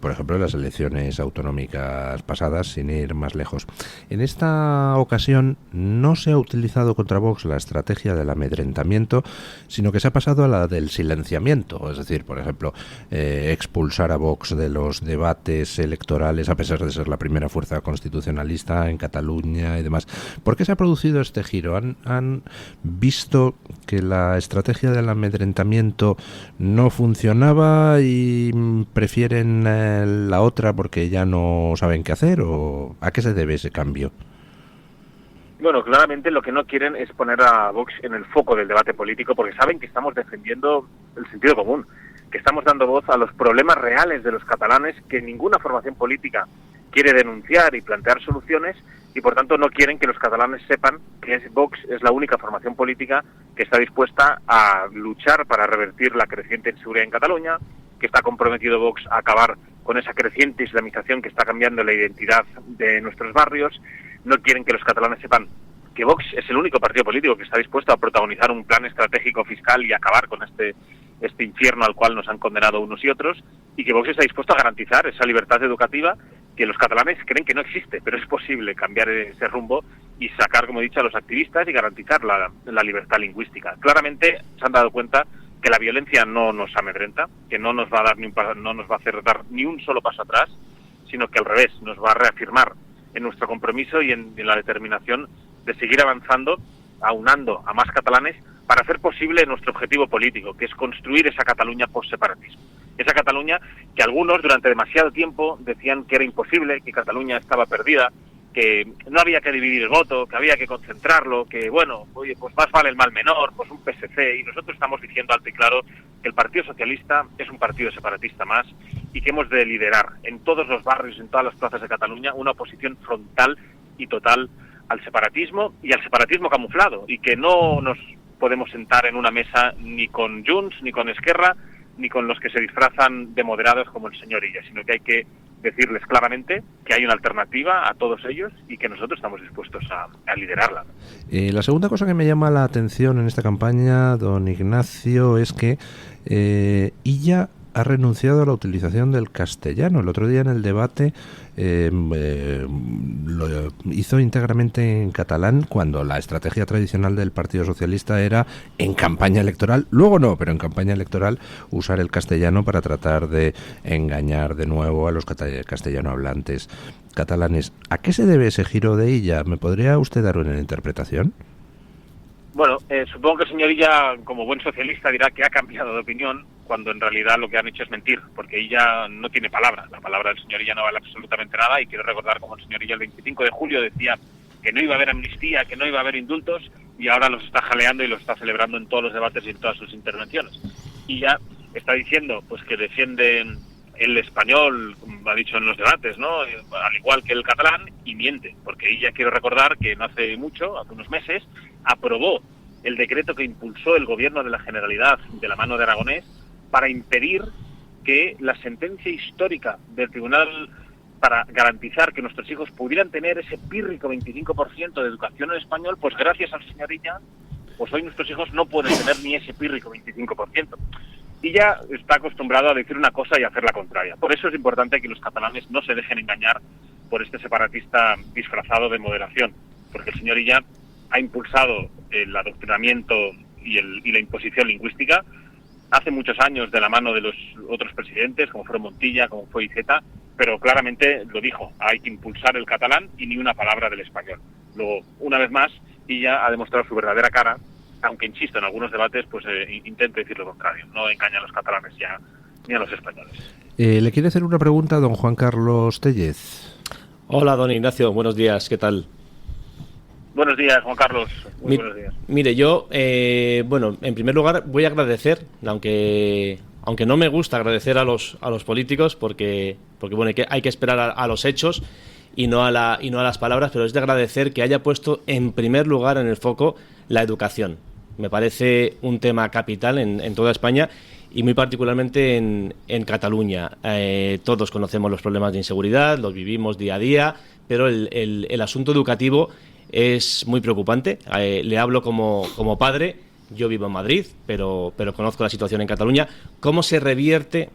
Por ejemplo, en las elecciones autonómicas pasadas, sin ir más lejos. En esta ocasión no se ha utilizado contra Vox la estrategia del amedrentamiento, sino que se ha pasado a la del silenciamiento. Es decir, por ejemplo, expulsar a Vox de los debates electorales, a pesar de ser la primera fuerza constitucionalista en Cataluña y demás. ¿Por qué se ha producido este giro? ¿Han visto que la estrategia del amedrentamiento no funcionaba y prefieren la otra porque ya no saben qué hacer? ¿O a qué se debe ese cambio? Bueno, claramente lo que no quieren es poner a Vox en el foco del debate político, porque saben que estamos defendiendo el sentido común, que estamos dando voz a los problemas reales de los catalanes que ninguna formación política quiere denunciar y plantear soluciones, y por tanto no quieren que los catalanes sepan que Vox es la única formación política que está dispuesta a luchar para revertir la creciente inseguridad en Cataluña, que está comprometido Vox a acabar con esa creciente islamización que está cambiando la identidad de nuestros barrios. No quieren que los catalanes sepan que Vox es el único partido político que está dispuesto a protagonizar un plan estratégico fiscal y acabar con este infierno al cual nos han condenado unos y otros, y que Vox está dispuesto a garantizar esa libertad educativa que los catalanes creen que no existe, pero es posible cambiar ese rumbo y sacar, como he dicho, a los activistas y garantizar la libertad lingüística. Claramente se han dado cuenta que la violencia no nos amedrenta, que no nos va a dar no nos va a hacer dar ni un solo paso atrás, sino que al revés, nos va a reafirmar en nuestro compromiso y en la determinación de seguir avanzando, aunando a más catalanes para hacer posible nuestro objetivo político, que es construir esa Cataluña post-separatismo. Esa Cataluña que algunos durante demasiado tiempo decían que era imposible, que Cataluña estaba perdida, que no había que dividir el voto, que había que concentrarlo, que bueno, oye, pues más vale el mal menor, pues un PSC, y nosotros estamos diciendo alto y claro que el Partido Socialista es un partido separatista más y que hemos de liderar en todos los barrios, en todas las plazas de Cataluña, una oposición frontal y total al separatismo y al separatismo camuflado, y que no nos podemos sentar en una mesa ni con Junts, ni con Esquerra, ni con los que se disfrazan de moderados como el señor Illa, sino que hay que decirles claramente que hay una alternativa a todos ellos y que nosotros estamos dispuestos a liderarla. La segunda cosa que me llama la atención en esta campaña, don Ignacio, es que Illa ha renunciado a la utilización del castellano. El otro día en el debate lo hizo íntegramente en catalán, cuando la estrategia tradicional del Partido Socialista era en campaña electoral, luego no, pero en campaña electoral usar el castellano para tratar de engañar de nuevo a los castellano hablantes catalanes. ¿A qué se debe ese giro de Illa? ¿Me podría usted dar una interpretación? Bueno, supongo que el señor Illa, como buen socialista, dirá que ha cambiado de opinión, cuando en realidad lo que han hecho es mentir, porque Illa no tiene palabra. La palabra del señor Illa no vale absolutamente nada, y quiero recordar como el señor Illa el 25 de julio decía que no iba a haber amnistía, que no iba a haber indultos, y ahora los está jaleando y los está celebrando en todos los debates y en todas sus intervenciones. Illa está diciendo pues que defiende el español, como ha dicho en los debates, ¿no?, al igual que el catalán, y miente, porque Illa, quiero recordar que no hace mucho, hace unos meses, aprobó el decreto que impulsó el gobierno de la Generalidad de la mano de Aragonés para impedir que la sentencia histórica del tribunal para garantizar que nuestros hijos pudieran tener ese pírrico 25% de educación en español, pues gracias al señor Illa, pues hoy nuestros hijos no pueden tener ni ese pírrico 25%. Y ya está acostumbrado a decir una cosa y hacer la contraria. Por eso es importante que los catalanes no se dejen engañar por este separatista disfrazado de moderación, porque el señor Illa ha impulsado el adoctrinamiento y la imposición lingüística hace muchos años de la mano de los otros presidentes, como fue Montilla, como fue Iceta, pero claramente lo dijo, hay que impulsar el catalán y ni una palabra del español. Luego, una vez más, Illa ha demostrado su verdadera cara, aunque insisto, en algunos debates pues intento decir lo contrario, no engaña a los catalanes ya ni a los españoles. ¿Le quiere hacer una pregunta a don Juan Carlos Tellez? Hola, don Ignacio, buenos días, ¿qué tal? Buenos días, Juan Carlos. Muy buenos días. Mire, yo, bueno, en primer lugar voy a agradecer, aunque no me gusta agradecer a los políticos, porque bueno, hay que esperar a los hechos y no a las palabras, pero es de agradecer que haya puesto en primer lugar en el foco la educación. Me parece un tema capital en toda España y muy particularmente en Cataluña. Todos conocemos los problemas de inseguridad, los vivimos día a día, pero el asunto educativo es muy preocupante. Le hablo como padre. Yo vivo en Madrid, pero conozco la situación en Cataluña. ¿Cómo se revierte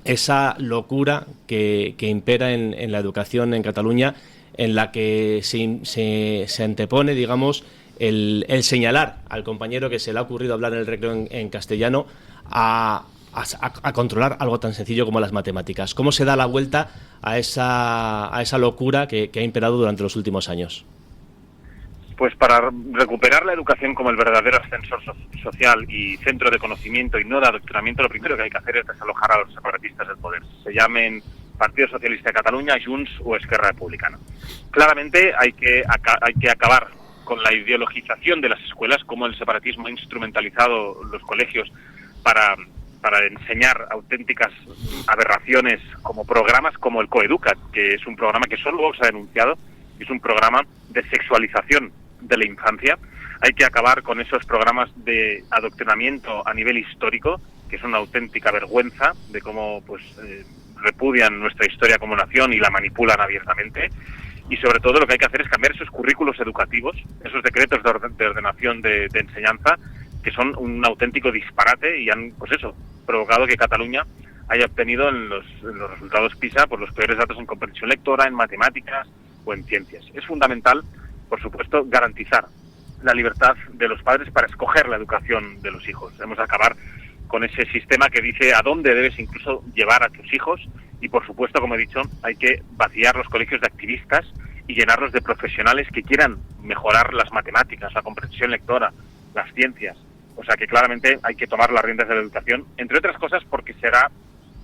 esa locura que impera en la educación en Cataluña, en la que se antepone, digamos, el señalar al compañero que se le ha ocurrido hablar en el recreo en castellano a controlar algo tan sencillo como las matemáticas? ¿Cómo se da la vuelta a esa locura que ha imperado durante los últimos años? Pues para recuperar la educación como el verdadero ascensor social y centro de conocimiento y no de adoctrinamiento, lo primero que hay que hacer es desalojar a los separatistas del poder. Se llamen Partido Socialista de Cataluña, Junts o Esquerra Republicana. Claramente hay que acabar con la ideologización de las escuelas, como el separatismo ha instrumentalizado los colegios para enseñar auténticas aberraciones, como programas como el Coeduca't, que es un programa que solo Vox ha denunciado, es un programa de sexualización de la infancia. Hay que acabar con esos programas de adoctrinamiento a nivel histórico, que es una auténtica vergüenza de cómo repudian nuestra historia como nación y la manipulan abiertamente. Y sobre todo lo que hay que hacer es cambiar esos currículos educativos, esos decretos de ordenación de enseñanza, que son un auténtico disparate y han provocado que Cataluña haya obtenido en los resultados PISA los peores datos en comprensión lectora, en matemáticas o en ciencias. Es fundamental, por supuesto, garantizar la libertad de los padres para escoger la educación de los hijos. Debemos acabar con ese sistema que dice a dónde debes incluso llevar a tus hijos y, por supuesto, como he dicho, hay que vaciar los colegios de activistas y llenarlos de profesionales que quieran mejorar las matemáticas, la comprensión lectora, las ciencias. O sea que claramente hay que tomar las riendas de la educación, entre otras cosas porque será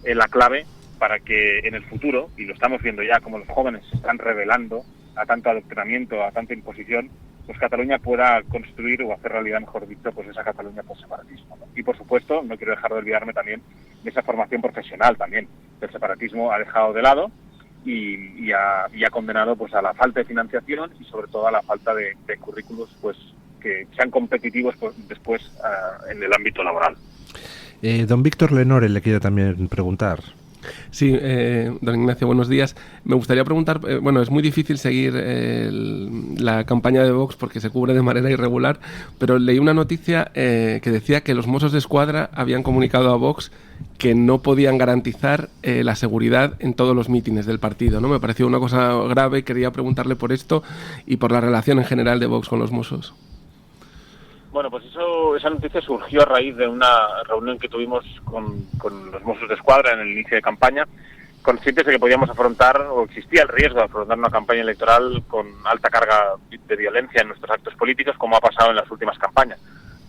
la clave para que en el futuro, y lo estamos viendo ya como los jóvenes se están rebelando a tanto adoctrinamiento, a tanta imposición, pues Cataluña pueda construir o hacer realidad, mejor dicho, pues esa Cataluña post-separatismo, ¿no? Y por supuesto, no quiero dejar de olvidarme también de esa formación profesional también. El separatismo ha dejado de lado y ha condenado pues a la falta de financiación y sobre todo a la falta de currículos pues que sean competitivos pues, después en el ámbito laboral. Don Víctor Lenore le quiere también preguntar. Sí, don Ignacio, buenos días. Me gustaría preguntar, bueno, es muy difícil seguir la campaña de Vox porque se cubre de manera irregular, pero leí una noticia que decía que los Mossos de Escuadra habían comunicado a Vox que no podían garantizar la seguridad en todos los mítines del partido, ¿no? Me pareció una cosa grave y quería preguntarle por esto y por la relación en general de Vox con los Mossos. Bueno, pues esa noticia surgió a raíz de una reunión que tuvimos con los Mossos de Escuadra en el inicio de campaña, conscientes de que podíamos afrontar, o existía el riesgo de afrontar una campaña electoral con alta carga de violencia en nuestros actos políticos, como ha pasado en las últimas campañas.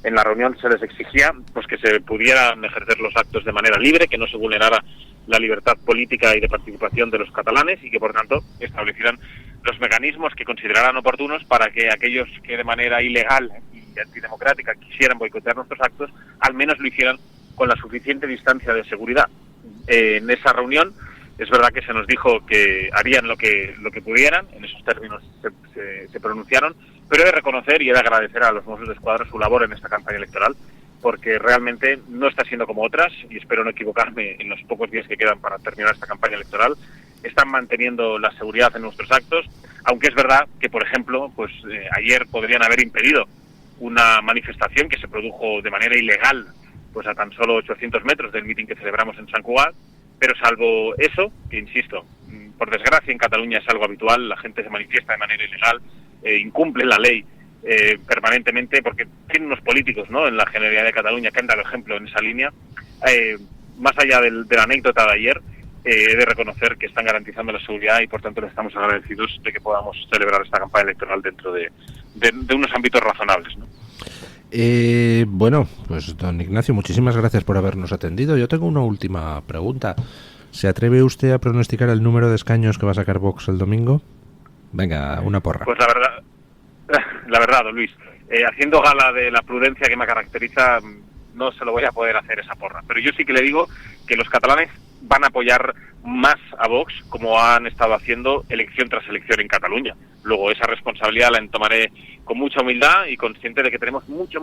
En la reunión se les exigía pues que se pudieran ejercer los actos de manera libre, que no se vulnerara la libertad política y de participación de los catalanes y que, por tanto, establecieran los mecanismos que consideraran oportunos para que aquellos que de manera ilegal y antidemocrática quisieran boicotear nuestros actos, al menos lo hicieran con la suficiente distancia de seguridad. En esa reunión es verdad que se nos dijo que harían lo que pudieran, en esos términos se pronunciaron, pero he de reconocer y he de agradecer a los Mossos de Escuadra su labor en esta campaña electoral porque realmente no está siendo como otras, y espero no equivocarme en los pocos días que quedan para terminar esta campaña electoral. Están manteniendo la seguridad en nuestros actos, aunque es verdad que, por ejemplo, pues ayer podrían haber impedido una manifestación que se produjo de manera ilegal, pues a tan solo 800 metros del mitin que celebramos en Sant Cugat, pero salvo eso, que insisto, por desgracia en Cataluña es algo habitual, la gente se manifiesta de manera ilegal, incumple la ley permanentemente, porque tienen unos políticos, ¿no?, en la Generalidad de Cataluña que han dado ejemplo en esa línea. Más allá de la anécdota de ayer, he de reconocer que están garantizando la seguridad y por tanto les estamos agradecidos de que podamos celebrar esta campaña electoral dentro de unos ámbitos razonables, ¿no? Bueno, pues don Ignacio, muchísimas gracias por habernos atendido. Yo tengo una última pregunta. ¿Se atreve usted a pronosticar el número de escaños que va a sacar Vox el domingo? Venga, una porra. Pues la verdad, don Luis, haciendo gala de la prudencia que me caracteriza, no se lo voy a poder hacer esa porra. Pero yo sí que le digo que los catalanes van a apoyar más a Vox, como han estado haciendo elección tras elección en Cataluña. Luego esa responsabilidad la tomaré con mucha humildad y consciente de que tenemos mucho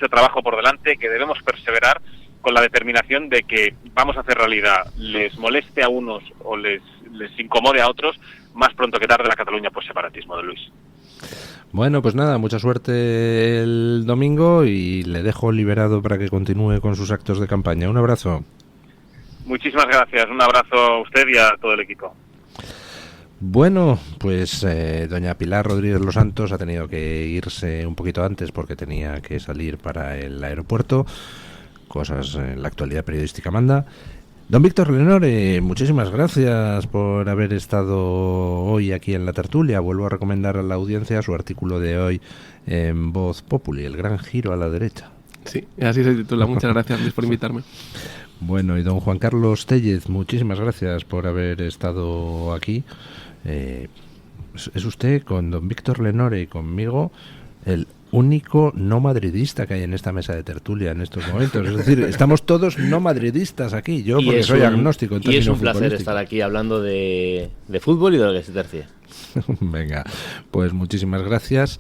trabajo por delante, que debemos perseverar con la determinación de que vamos a hacer realidad, les moleste a unos o les incomode a otros, más pronto que tarde la Cataluña por separatismo, de Luis. Bueno, pues nada, mucha suerte el domingo y le dejo liberado para que continúe con sus actos de campaña. Un abrazo. Muchísimas gracias, un abrazo a usted y a todo el equipo. Bueno, pues doña Pilar Rodríguez Los Santos ha tenido que irse un poquito antes porque tenía que salir para el aeropuerto. Cosas en la actualidad periodística manda. Don Víctor Lenore, muchísimas gracias por haber estado hoy aquí en la tertulia. Vuelvo a recomendar a la audiencia su artículo de hoy en Voz Populi, el gran giro a la derecha. Sí, así se titula. Muchas gracias, Luis, por invitarme. Bueno, y don Juan Carlos Tellez, muchísimas gracias por haber estado aquí. Es usted, con don Víctor Lenore y conmigo, el único no madridista que hay en esta mesa de tertulia en estos momentos. Es decir, estamos todos no madridistas aquí. Yo, porque soy agnóstico en términos y es un placer estar aquí hablando de fútbol y de lo que se tercie. Venga, pues muchísimas gracias.